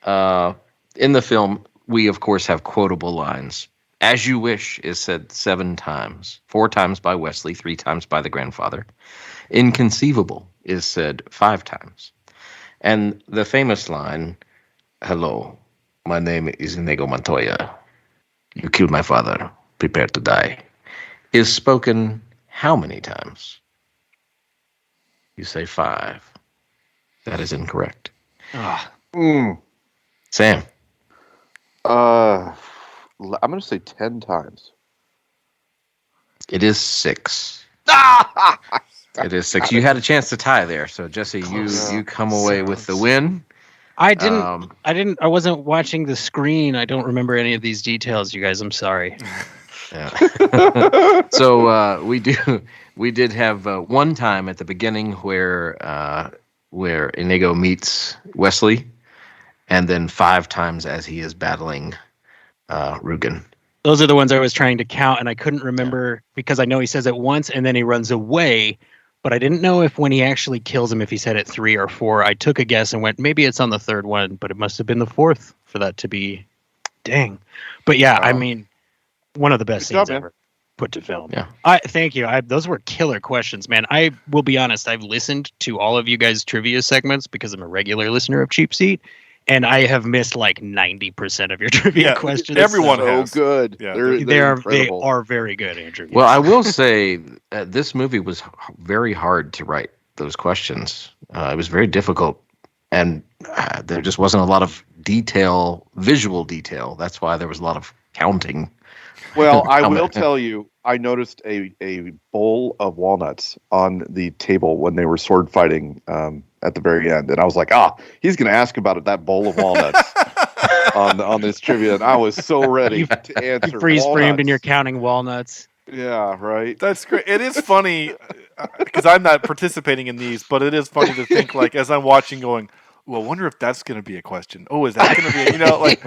Speaker 4: the film, we of course have quotable lines. "As you wish" is said 7 times, 4 times by Wesley, 3 times by the grandfather. "Inconceivable" is said 5 times, and the famous line, "Hello, my name is Inigo Montoya. You killed my father. Prepare to die," is spoken how many times? You say 5. That is incorrect. Sam.
Speaker 5: I'm going to say 10 times.
Speaker 4: It is 6. It is 6. You had a chance to tie there, so Jesse, you come away with the win.
Speaker 6: I wasn't watching the screen. I don't remember any of these details, you guys. I'm sorry.
Speaker 4: Yeah. So we did have one time at the beginning where Inigo meets Wesley, and then 5 times as he is battling Rugen.
Speaker 6: Those are the ones I was trying to count, and I couldn't remember because I know he says it once and then he runs away, but I didn't know if when he actually kills him, if he said it 3 or 4. I took a guess and went, maybe it's on the 3rd one, but it must have been the 4th for that to be. Dang. But yeah, I mean, one of the best scenes ever put to film.
Speaker 4: Yeah.
Speaker 6: Thank you. Those were killer questions, man. I will be honest. I've listened to all of you guys' trivia segments because I'm a regular listener of Cheap Seat, and I have missed like 90% of your trivia questions.
Speaker 7: Everyone
Speaker 5: so good.
Speaker 7: Yeah,
Speaker 6: they are very good, Andrew.
Speaker 4: Well, I will say this movie was very hard to write those questions. It was very difficult, and there just wasn't a lot of visual detail. That's why there was a lot of counting.
Speaker 5: Well, I will tell you, I noticed a bowl of walnuts on the table when they were sword fighting at the very end, and I was like, he's going to ask about that bowl of walnuts on this trivia, and I was so ready to answer.
Speaker 6: You freeze framed and you're counting walnuts.
Speaker 5: Yeah, right.
Speaker 7: That's great. It is funny because I'm not participating in these, but it is funny to think like as I'm watching, going, well, I wonder if that's going to be a question. Oh, is that going to be? Like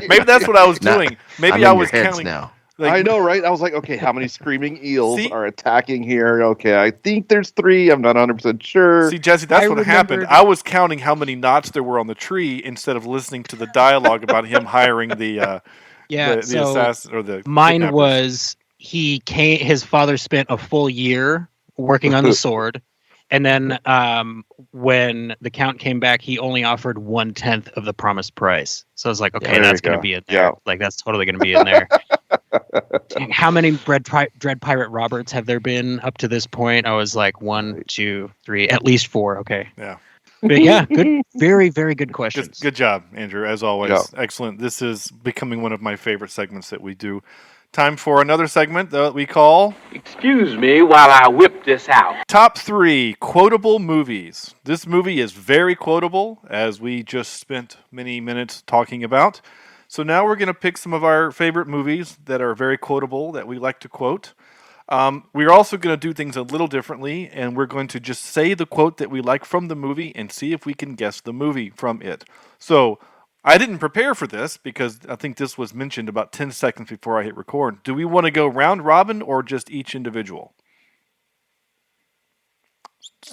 Speaker 7: maybe that's what I was doing. Maybe I was counting.
Speaker 4: Now.
Speaker 5: Like, I know, right? I was like, okay, how many screaming eels are attacking here? Okay, I think there's 3. I'm not 100% sure.
Speaker 7: See, Jesse, that's what happened. I was counting how many knots there were on the tree instead of listening to the dialogue about him hiring the assassin or the.
Speaker 6: Mine
Speaker 7: kidnappers.
Speaker 6: was his father spent a full year working on the sword. And then when the count came back, he only offered 1/10 of the promised price. So I was like, okay, that's going to be in there.
Speaker 5: Yeah.
Speaker 6: Like, that's totally going to be in there. How many Dread Pirate Roberts have there been up to this point? I was like 1, 2, 3, at least 4. Okay.
Speaker 7: Yeah.
Speaker 6: But yeah, good, very, very good questions.
Speaker 7: Good job, Andrew, as always.
Speaker 5: Yeah.
Speaker 7: Excellent. This is becoming one of my favorite segments that we do. Time for another segment that we call...
Speaker 10: Excuse me while I whip this out.
Speaker 7: Top 3 quotable movies. This movie is very quotable, as we just spent many minutes talking about. So now we're going to pick some of our favorite movies that are very quotable, that we like to quote. We're also going to do things a little differently, and we're going to just say the quote that we like from the movie and see if we can guess the movie from it. So... I didn't prepare for this because I think this was mentioned about 10 seconds before I hit record. Do we want to go round robin or just each individual?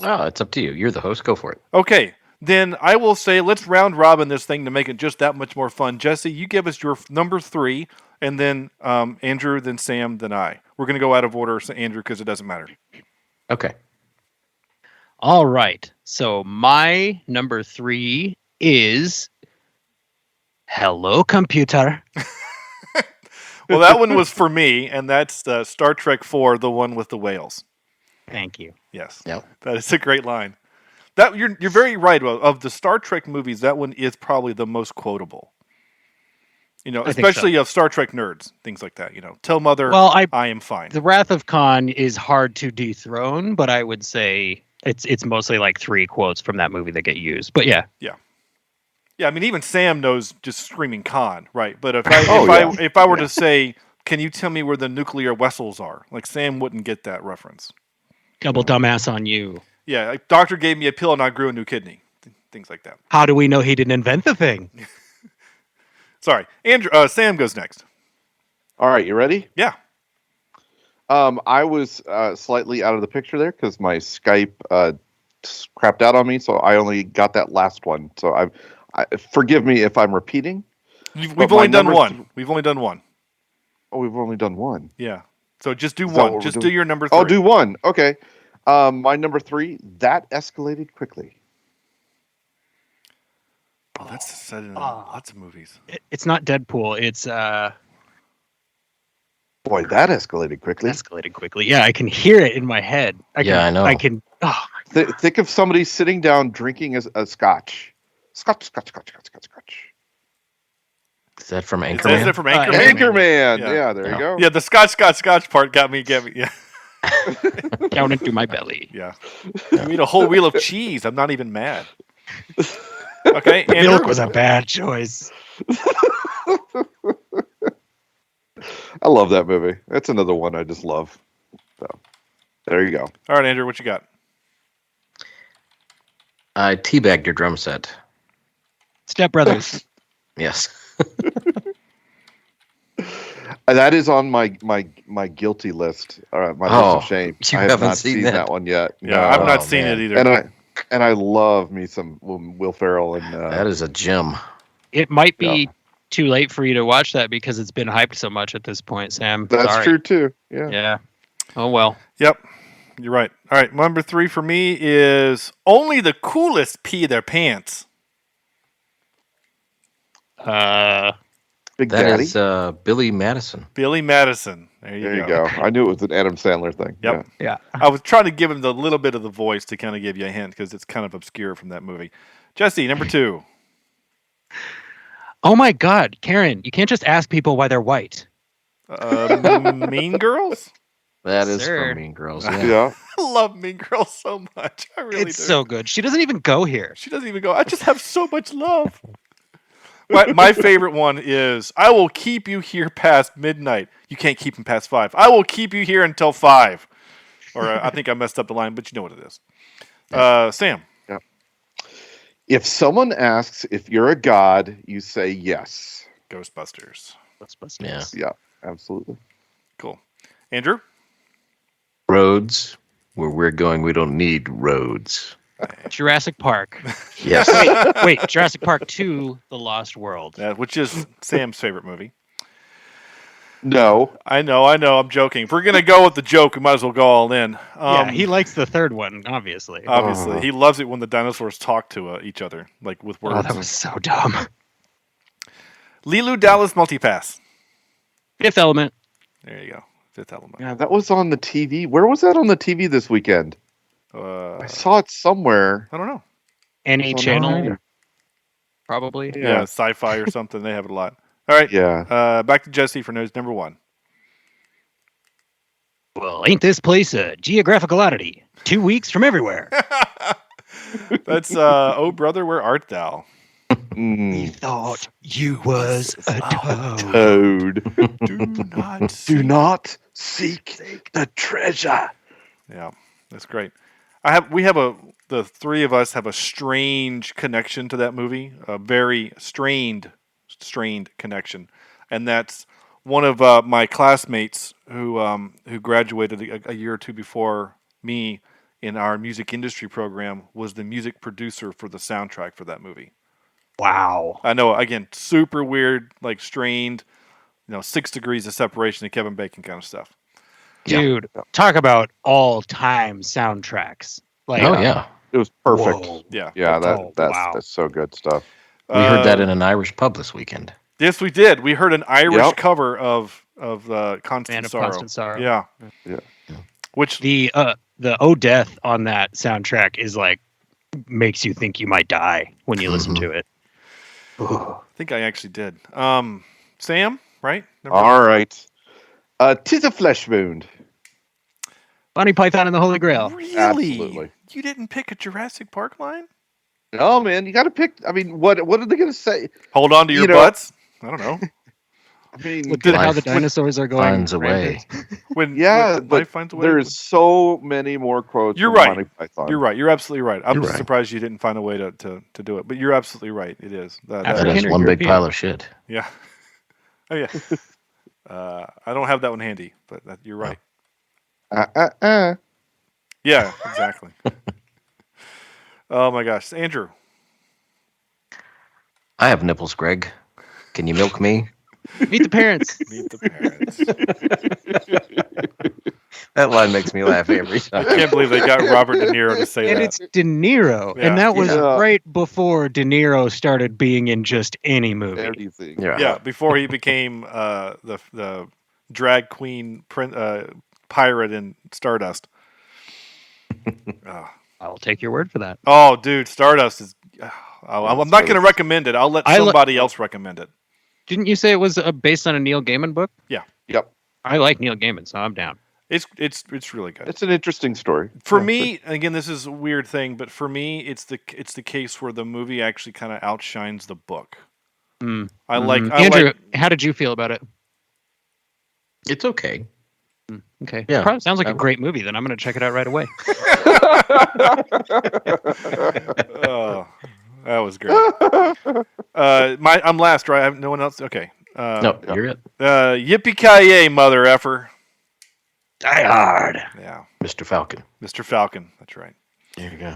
Speaker 4: Oh, it's up to you. You're the host. Go for it.
Speaker 7: Okay. Then I will say let's round robin this thing to make it just that much more fun. Jesse, you give us your number 3, and then Andrew, then Sam, then I. We're going to go out of order, so Andrew, because it doesn't matter.
Speaker 4: Okay.
Speaker 6: All right. So my number 3 is... Hello, computer.
Speaker 7: Well, that one was for me, and that's Star Trek 4, the one with the whales.
Speaker 6: Thank you.
Speaker 7: Yes.
Speaker 4: Yep.
Speaker 7: That is a great line. That you're very right. Of the Star Trek movies, that one is probably the most quotable. Especially of Star Trek nerds, things like that. Tell Mother, I am fine.
Speaker 6: The Wrath of Khan is hard to dethrone, but I would say it's mostly like 3 quotes from that movie that get used. But yeah.
Speaker 7: Yeah. Yeah, I mean, even Sam knows just screaming Khan, right? But if I were to say can you tell me where the nuclear vessels are? Like Sam wouldn't get that reference.
Speaker 6: Double dumbass on you.
Speaker 7: Yeah, like, doctor gave me a pill and I grew a new kidney. Things like that.
Speaker 6: How do we know he didn't invent the thing?
Speaker 7: Sorry, Andrew. Sam goes next.
Speaker 5: All right, you ready?
Speaker 7: Yeah.
Speaker 5: I was slightly out of the picture there because my Skype crapped out on me, so I only got that last one. So forgive me if I'm repeating.
Speaker 7: We've only done one. We've only done one.
Speaker 5: Oh, we've only done one.
Speaker 7: Yeah. So just do one. Just do your number 3.
Speaker 5: Oh, do one. Okay. My number 3, that escalated quickly.
Speaker 7: Oh, that's said in lots of movies.
Speaker 6: It's not Deadpool. It's
Speaker 5: Boy, that escalated quickly.
Speaker 6: Yeah, I can hear it in my head.
Speaker 4: I know.
Speaker 6: I can. Oh,
Speaker 5: think of somebody sitting down drinking a scotch. Scotch.
Speaker 4: Is that from Anchorman?
Speaker 7: Is it from Anchorman?
Speaker 5: Anchorman. Yeah, there you go.
Speaker 7: Yeah, the scotch part got me. Yeah.
Speaker 6: Down into my belly.
Speaker 7: Yeah. You eat a whole wheel of cheese. I'm not even mad. Okay, Andrew.
Speaker 6: Milk was a bad choice.
Speaker 5: I love that movie. That's another one I just love. So, there you go.
Speaker 7: All right, Andrew, what you got?
Speaker 4: I teabagged your drum set.
Speaker 6: Step Brothers.
Speaker 4: Yes.
Speaker 5: That is on my guilty list. My list of shame. I have not seen that one yet.
Speaker 7: Yeah, no. I've not seen it either.
Speaker 5: And I love me some Will Ferrell and
Speaker 4: that is a gem.
Speaker 6: It might be too late for you to watch that because it's been hyped so much at this point, Sam.
Speaker 5: That's true too. Yeah.
Speaker 6: Oh well.
Speaker 7: Yep. You're right. All right. Number 3 for me is only the coolest pee their pants.
Speaker 5: Big
Speaker 4: that
Speaker 5: Daddy?
Speaker 4: is Billy Madison.
Speaker 7: Billy Madison. There you go.
Speaker 5: I knew it was an Adam Sandler thing.
Speaker 7: Yep.
Speaker 6: Yeah.
Speaker 7: I was trying to give him the little bit of the voice to kind of give you a hint because it's kind of obscure from that movie. Jesse, number 2.
Speaker 6: Oh my God, Karen! You can't just ask people why they're white.
Speaker 7: Mean Girls.
Speaker 4: That is from Mean Girls.
Speaker 5: Yeah.
Speaker 7: I love Mean Girls so much. I really do.
Speaker 6: It's so good. She doesn't even go here.
Speaker 7: She doesn't even go. I just have so much love. My favorite one is, I will keep you here past midnight. You can't keep him past 5. I will keep you here until 5. Or I think I messed up the line, but you know what it is. Sam.
Speaker 5: Yeah. If someone asks if you're a god, you say yes.
Speaker 7: Ghostbusters.
Speaker 5: Yeah, absolutely.
Speaker 7: Cool. Andrew?
Speaker 4: Roads. Where we're going, we don't need roads.
Speaker 6: Jurassic Park.
Speaker 4: Yes.
Speaker 6: Wait. Jurassic Park 2, The Lost World.
Speaker 7: Which is Sam's favorite movie.
Speaker 5: No.
Speaker 7: I know. I'm joking. If we're going to go with the joke, we might as well go all in.
Speaker 6: Yeah, he likes the third one, obviously.
Speaker 7: He loves it when the dinosaurs talk to each other, like with words.
Speaker 6: Oh, that was so dumb.
Speaker 7: Lilu Dallas Multipass.
Speaker 6: Fifth Element.
Speaker 7: There you go. Fifth Element.
Speaker 5: Yeah, that was on the TV. Where was that on the TV this weekend? I saw it somewhere.
Speaker 7: I don't know.
Speaker 6: Any channel? Probably.
Speaker 7: Yeah, Sci-Fi or something. They have it a lot. All right.
Speaker 5: Yeah.
Speaker 7: Back to Jesse for number 1.
Speaker 6: Well, ain't this place a geographical oddity? 2 weeks from everywhere.
Speaker 7: That's Oh Brother, Where Art Thou?
Speaker 6: We thought you was a
Speaker 5: toad.
Speaker 7: Do
Speaker 5: not seek the treasure.
Speaker 7: Yeah, that's great. The 3 of us have a strange connection to that movie, a very strained connection, and that's one of my classmates who graduated a year or 2 before me in our music industry program was the music producer for the soundtrack for that movie.
Speaker 6: Wow.
Speaker 7: I know, again, super weird, like strained, 6 degrees of separation to Kevin Bacon kind of stuff.
Speaker 6: Dude, talk about all-time soundtracks. Like,
Speaker 5: it was perfect.
Speaker 6: Whoa.
Speaker 7: Yeah,
Speaker 5: that's so good stuff.
Speaker 4: We heard that in an Irish pub this weekend.
Speaker 7: Yes, we did. We heard an Irish cover of Constant Sorrow.
Speaker 6: Constant Sorrow.
Speaker 7: Yeah. Which
Speaker 6: the "Oh Death" on that soundtrack is like makes you think you might die when you listen to it.
Speaker 7: I think I actually did. Sam, right?
Speaker 5: All right. 'Tis a Flesh Wound.
Speaker 6: Monty Python and the Holy Grail.
Speaker 7: Really?
Speaker 5: Absolutely.
Speaker 7: You didn't pick a Jurassic Park line?
Speaker 5: No, man. You got to pick. I mean, what are they going to say?
Speaker 7: Hold on to your butts? I don't know.
Speaker 5: I mean,
Speaker 6: Look at how the dinosaurs are going.
Speaker 4: Finds a way.
Speaker 7: When
Speaker 5: but
Speaker 7: life finds a way.
Speaker 5: there's so many more quotes.
Speaker 7: You're
Speaker 5: from
Speaker 7: right.
Speaker 5: Monty Python.
Speaker 7: You're right. You're absolutely right. I'm
Speaker 4: You're
Speaker 7: just
Speaker 4: right.
Speaker 7: surprised you didn't find a way to do it. But you're absolutely right. It is.
Speaker 4: That is one big pile of shit.
Speaker 7: Yeah. Oh yeah. I don't have that one handy, but you're right. Yeah, exactly. Oh my gosh, Andrew.
Speaker 4: I have nipples, Greg. Can you milk me?
Speaker 6: Meet the parents.
Speaker 7: Meet the parents.
Speaker 4: That line makes me laugh every time.
Speaker 7: I can't believe they got Robert De Niro to say
Speaker 6: And
Speaker 7: that.
Speaker 6: it's De Niro.
Speaker 7: Yeah.
Speaker 6: And that was
Speaker 5: Yeah.
Speaker 6: right before De Niro started being in just any movie.
Speaker 5: Anything.
Speaker 7: Yeah, before he became the drag queen pirate in Stardust.
Speaker 6: I'll take your word for that.
Speaker 7: Oh, dude, Stardust is. I'm not going to recommend it. I'll let somebody else recommend it.
Speaker 6: Didn't you say it was based on a Neil Gaiman book?
Speaker 7: Yeah.
Speaker 5: Yep.
Speaker 6: I like Neil Gaiman, so I'm down.
Speaker 7: It's really good.
Speaker 5: It's an interesting story.
Speaker 7: For me, again, this is a weird thing, but for me, it's the case where the movie actually kind of outshines the book. I like
Speaker 6: Andrew, how did you feel about it?
Speaker 4: It's okay.
Speaker 6: Okay.
Speaker 4: Yeah.
Speaker 6: Probably sounds like a great movie. Then I'm going to check it out right away.
Speaker 7: Oh, that was great. I'm last, right? I have no one else. Okay.
Speaker 4: No, you're it.
Speaker 7: Yippee-ki-yay, mother effer.
Speaker 6: Die Hard.
Speaker 7: Yeah.
Speaker 4: Mr. Falcon.
Speaker 7: Mr. Falcon. That's right.
Speaker 4: There you go.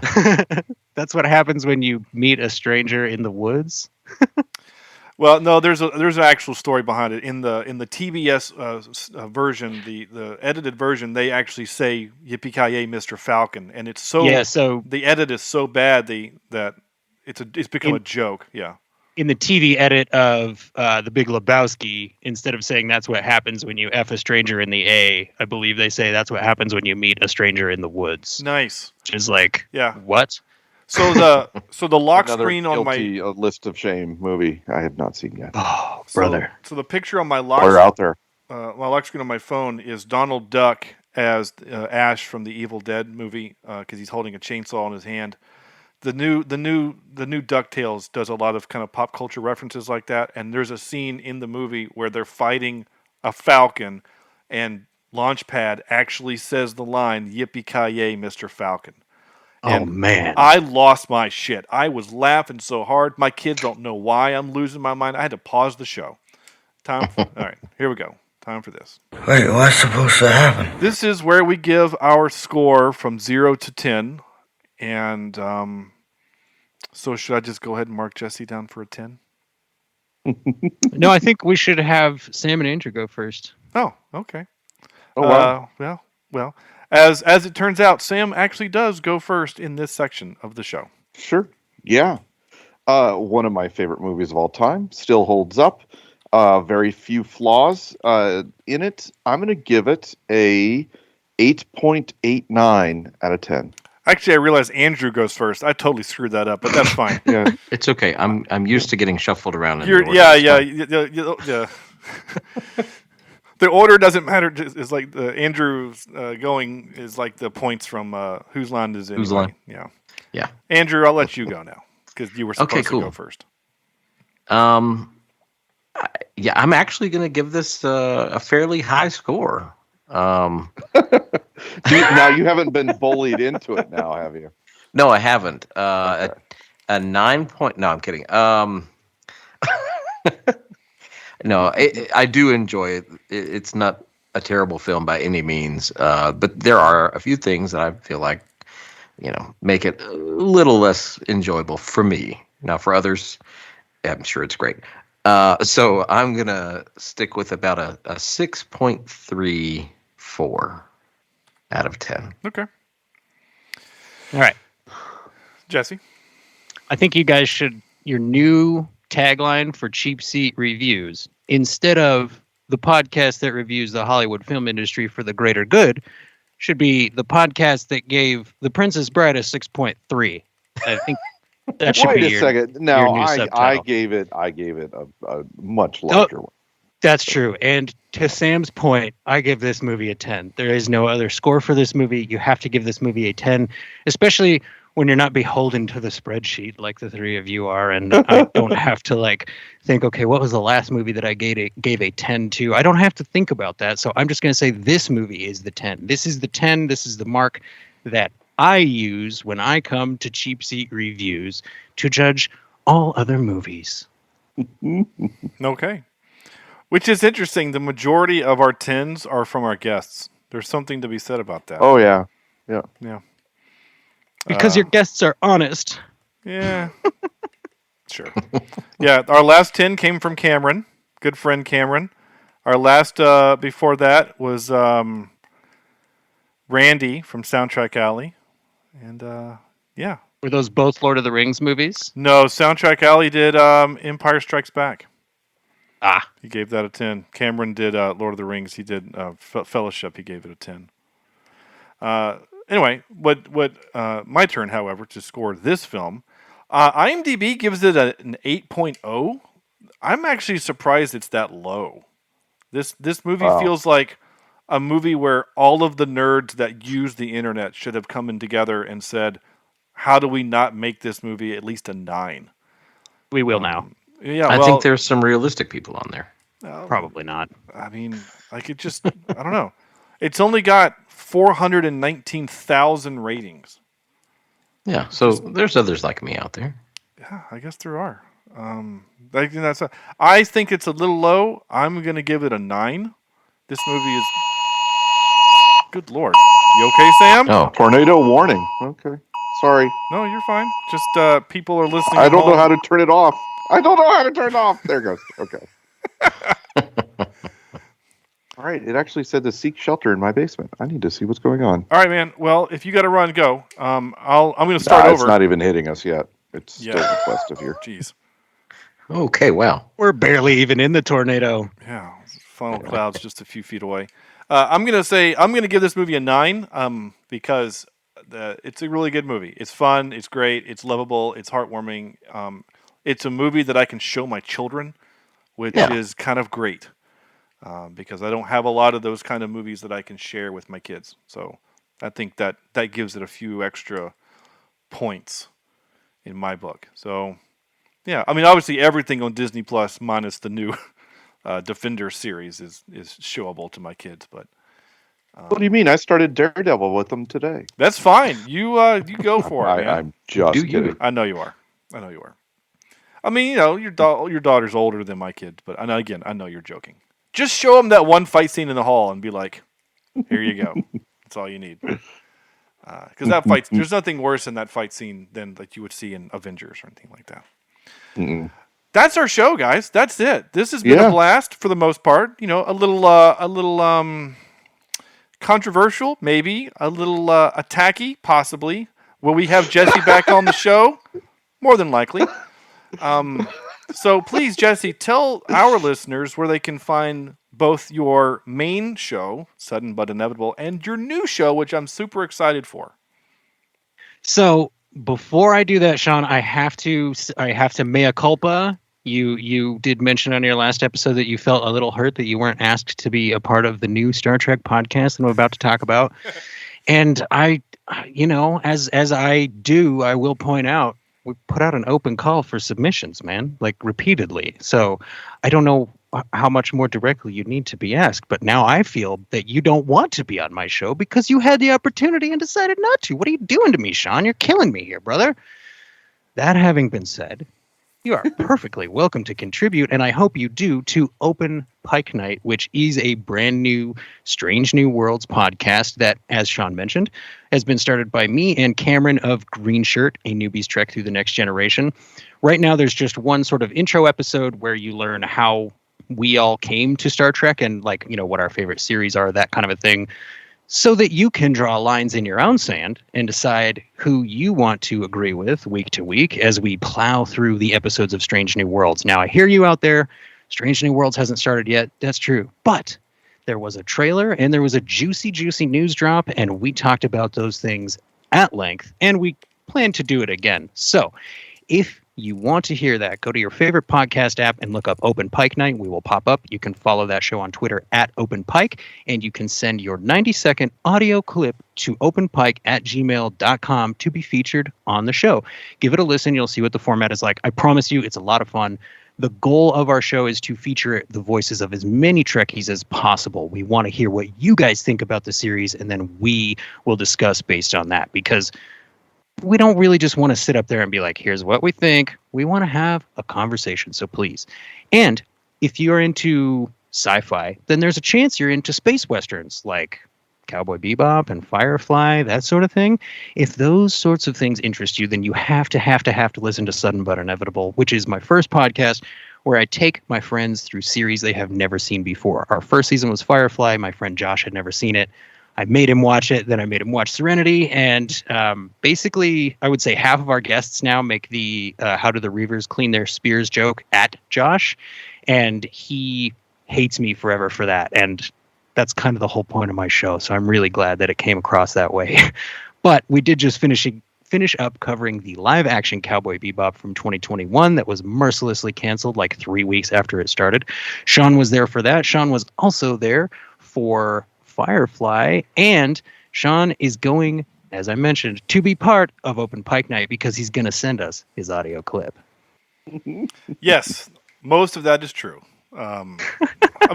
Speaker 6: That's what happens when you meet a stranger in the woods.
Speaker 7: Well, no, there's an actual story behind it. In the TBS version, the edited version, they actually say "Yippee-ki-yay, Mr. Falcon," and it's so the edit is so bad that it's become a joke. Yeah.
Speaker 6: In the TV edit of The Big Lebowski, instead of saying that's what happens when you F a stranger in the A, I believe they say that's what happens when you meet a stranger in the woods.
Speaker 7: Nice.
Speaker 6: Which is like, what?
Speaker 7: So the lock
Speaker 5: Another
Speaker 7: screen on my
Speaker 5: guilty, List of Shame movie I have not seen yet.
Speaker 6: Oh, brother.
Speaker 7: So the picture on my lock
Speaker 5: We're out there.
Speaker 7: my lock screen on my phone is Donald Duck as Ash from the Evil Dead movie because he's holding a chainsaw in his hand. The new DuckTales does a lot of kind of pop culture references like that, and there's a scene in the movie where they're fighting a falcon, and Launchpad actually says the line "Yippee-ki-yay, Mr. Falcon."
Speaker 6: Oh, man.
Speaker 7: I lost my shit. I was laughing so hard. My kids don't know why I'm losing my mind. I had to pause the show. All right, here we go. Time for this.
Speaker 13: Wait, what's supposed to happen?
Speaker 7: This is where we give our score from 0 to 10. And so should I just go ahead and mark Jesse down for a 10?
Speaker 6: No, I think we should have Sam and Andrew go first.
Speaker 7: Oh, okay.
Speaker 5: Oh, wow.
Speaker 7: Well, as it turns out, Sam actually does go first in this section of the show.
Speaker 5: Sure. Yeah. One of my favorite movies of all time. Still holds up. Very few flaws in it. I'm going to give it a 8.89 out of 10.
Speaker 7: Actually, I realize Andrew goes first. I totally screwed that up, but that's fine.
Speaker 5: Yeah,
Speaker 4: it's okay. I'm used to getting shuffled around.
Speaker 7: Yeah. The order doesn't matter. It's like Andrew's going is like the points from Whose Line Is It?
Speaker 4: Whose Line?
Speaker 7: Yeah.
Speaker 4: Yeah.
Speaker 7: Andrew, I'll let you go now because you were supposed to go first.
Speaker 4: I'm actually going to give this a fairly high score.
Speaker 5: Now you haven't been bullied into it now, have you?
Speaker 4: No, I haven't. A 9 point. No, I'm kidding. No, I do enjoy it. It's not a terrible film by any means, but there are a few things that I feel like, make it a little less enjoyable for me. Now, for others, I'm sure it's great. So I'm gonna stick with about a 6.34 out of 10.
Speaker 7: Okay.
Speaker 6: All right.
Speaker 7: Jesse?
Speaker 6: I think you guys should, your new tagline for Cheap Seat Reviews, instead of the podcast that reviews the Hollywood film industry for the greater good, should be the podcast that gave The Princess Bride a 6.3. I think that should be your
Speaker 5: second.
Speaker 6: your
Speaker 5: No,
Speaker 6: new
Speaker 5: I
Speaker 6: subtitle.
Speaker 5: gave it a much larger one.
Speaker 6: That's true. And to Sam's point, I give this movie a 10. There is no other score for this movie. You have to give this movie a 10, especially when you're not beholden to the spreadsheet like the three of you are, and I don't have to like think, okay, what was the last movie that I gave a 10 to? I don't have to think about that. So I'm just going to say this movie is the 10. This is the 10. This is the mark that I use when I come to Cheap Seat Reviews to judge all other movies.
Speaker 7: Okay. Which is interesting. The majority of our 10s are from our guests. There's something to be said about that.
Speaker 5: Oh, yeah. Yeah.
Speaker 7: Yeah.
Speaker 6: Because your guests are honest.
Speaker 7: Yeah. Sure. Yeah, our last 10 came from Cameron. Good friend Cameron. Our last before that was Randy from Soundtrack Alley. And yeah.
Speaker 6: Were those both Lord of the Rings movies?
Speaker 7: No, Soundtrack Alley did Empire Strikes Back.
Speaker 6: Ah.
Speaker 7: He gave that a 10. Cameron did Lord of the Rings. He did Fellowship. He gave it a 10. Anyway, my turn, however, to score this film. IMDb gives it an 8.0. I'm actually surprised it's that low. This movie feels like a movie where all of the nerds that use the internet should have come in together and said, how do we not make this movie at least a 9?
Speaker 6: We will now.
Speaker 7: Yeah,
Speaker 4: I think there's some realistic people on there.
Speaker 6: Probably not.
Speaker 7: I mean, like it just, I don't know. It's only got 419,000 ratings.
Speaker 4: Yeah, so there's others like me out there.
Speaker 7: Yeah, I guess there are. I think it's a little low. I'm going to give it a 9. This movie is... Good Lord. You okay, Sam?
Speaker 5: Oh, tornado warning. Okay. Sorry.
Speaker 7: No, you're fine. Just people are listening.
Speaker 5: I don't know how to turn it off. There it goes. Okay. All right. It actually said to seek shelter in my basement. I need to see what's going on.
Speaker 7: All right, man. Well, if you got to run, go. I'm going to start over.
Speaker 5: It's not even hitting us yet. It's still west of here.
Speaker 7: Jeez.
Speaker 4: Okay, wow.
Speaker 6: We're barely even in the tornado.
Speaker 7: Yeah. Funnel clouds just a few feet away. I'm going to give this movie a 9 because it's a really good movie. It's fun. It's great. It's lovable. It's heartwarming. It's a movie that I can show my children, which is kind of great. Because I don't have a lot of those kind of movies that I can share with my kids. So I think that gives it a few extra points in my book. So, yeah. I mean, obviously everything on Disney Plus minus the new Defender series is showable to my kids. But
Speaker 5: what do you mean? I started Daredevil with them today.
Speaker 7: That's fine. You go for it, man.
Speaker 5: I'm just kidding.
Speaker 7: I know you are. I mean, your daughter's older than my kids, but I know you're joking. Just show them that one fight scene in the hall and be like, here you go. That's all you need. Because that fight, there's nothing worse than that fight scene than that you would see in Avengers or anything like that.
Speaker 5: Mm-mm.
Speaker 7: That's our show, guys. That's it. This has been a blast for the most part. A little controversial, maybe. A little attacky, possibly. Will we have Jesse back on the show? More than likely. So please, Jesse, tell our listeners where they can find both your main show, Sudden But Ineveitable, and your new show, which I'm super excited for.
Speaker 6: So before I do that, Sean, I have to mea culpa. You did mention on your last episode that you felt a little hurt that you weren't asked to be a part of the new Star Trek podcast that I'm about to talk about. And I, as I do, I will point out, we put out an open call for submissions, man, like repeatedly. So I don't know how much more directly you need to be asked, but now I feel that you don't want to be on my show because you had the opportunity and decided not to. What are you doing to me, Sean? You're killing me here, brother. That having been said, you are perfectly welcome to contribute, and I hope you do, to Open Pike Night, which is a brand new Strange New Worlds podcast that, as Sean mentioned, has been started by me and Cameron of Green Shirt, a newbie's trek through the next generation. Right now, there's just one sort of intro episode where you learn how we all came to Star Trek and, what our favorite series are, that kind of a thing, so that you can draw lines in your own sand and decide who you want to agree with week to week as we plow through the episodes of Strange New Worlds. Now, I hear you out there. Strange New Worlds hasn't started yet. That's true. But there was a trailer and there was a juicy, juicy news drop, and we talked about those things at length, and we plan to do it again. So if you want to hear that, go to your favorite podcast app and look up Open Pike Night. We will pop up. You can follow that show on Twitter at Open Pike, and you can send your 90-second audio clip to openpike@gmail.com to be featured on the show. Give it a listen. You'll see what the format is like. I promise you, it's a lot of fun. The goal of our show is to feature the voices of as many Trekkies as possible. We want to hear what you guys think about the series, and then we will discuss based on that, because we don't really just want to sit up there and be like, here's what we think. We want to have a conversation, so please. And if you're into sci-fi, then there's a chance you're into space westerns like Cowboy Bebop and Firefly, that sort of thing. If those sorts of things interest you, then you have to listen to Sudden But Ineveitable, which is my first podcast where I take my friends through series they have never seen before. Our first season was Firefly. My friend Josh had never seen it. I made him watch it. Then I made him watch Serenity. And basically, I would say half of our guests now make the how do the Reavers clean their spears joke at Josh. And he hates me forever for that. And that's kind of the whole point of my show. So I'm really glad that it came across that way. But we did just finish up covering the live-action Cowboy Bebop from 2021 that was mercilessly canceled like 3 weeks after it started. Sean was there for that. Sean was also there for Firefly, and Sean is going, as I mentioned, to be part of Open Pike Night because he's going to send us his audio clip.
Speaker 7: Yes, most of that is true. I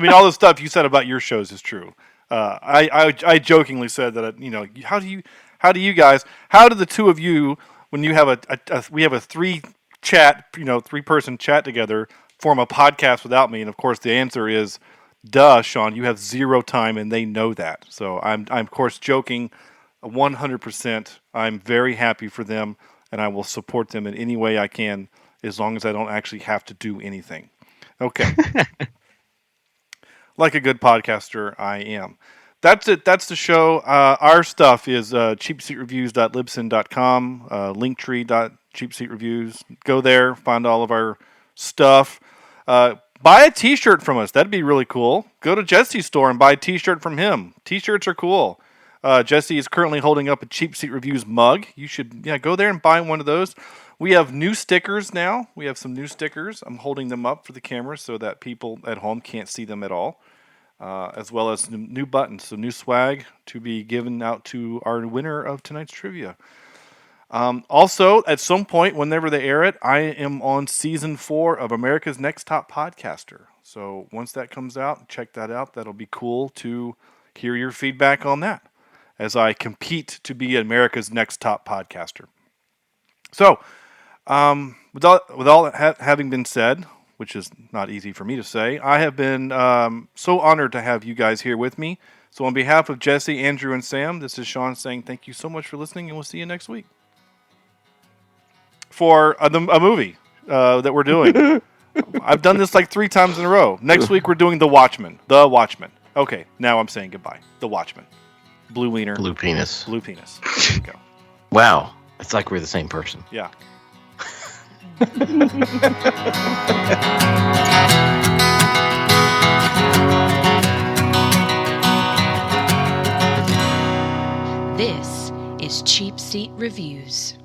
Speaker 7: mean, all the stuff you said about your shows is true. I jokingly said that, how do you guys, how do the two of you, when you have we have a three-person chat together, form a podcast without me? And of course, the answer is, duh, Sean, you have zero time, and they know that. So I'm of course joking 100%. I'm very happy for them, and I will support them in any way I can, as long as I don't actually have to do anything. Okay. Like a good podcaster, I am. That's it. That's the show. Our stuff is cheapseatreviews.libsyn.com, linktree.cheapseatreviews. Go there, find all of our stuff. Buy a t-shirt from us. That'd be really cool. Go to Jesse's store and buy a t-shirt from him. T-shirts are cool. Jesse is currently holding up a Cheap Seat Reviews mug. You should go there and buy one of those. We have new stickers now. We have some new stickers. I'm holding them up for the camera so that people at home can't see them at all. As well as new buttons. So new swag to be given out to our winner of tonight's trivia. Also, at some point, whenever they air it, I am on season 4 of America's Next Top Podcaster. So once that comes out, check that out. That'll be cool to hear your feedback on that as I compete to be America's Next Top Podcaster. So, with all having been said, which is not easy for me to say, I have been so honored to have you guys here with me. So on behalf of Jesse, Andrew, and Sam, this is Sean saying thank you so much for listening, and we'll see you next week. For a movie that we're doing. I've done this like 3 times in a row. Next week we're doing The Watchmen. The Watchmen. Okay, now I'm saying goodbye. The Watchmen. Blue wiener.
Speaker 4: Blue penis.
Speaker 7: Blue penis. There you go.
Speaker 4: Wow. It's like we're the same person.
Speaker 7: Yeah.
Speaker 3: This is Cheap Seat Reviews.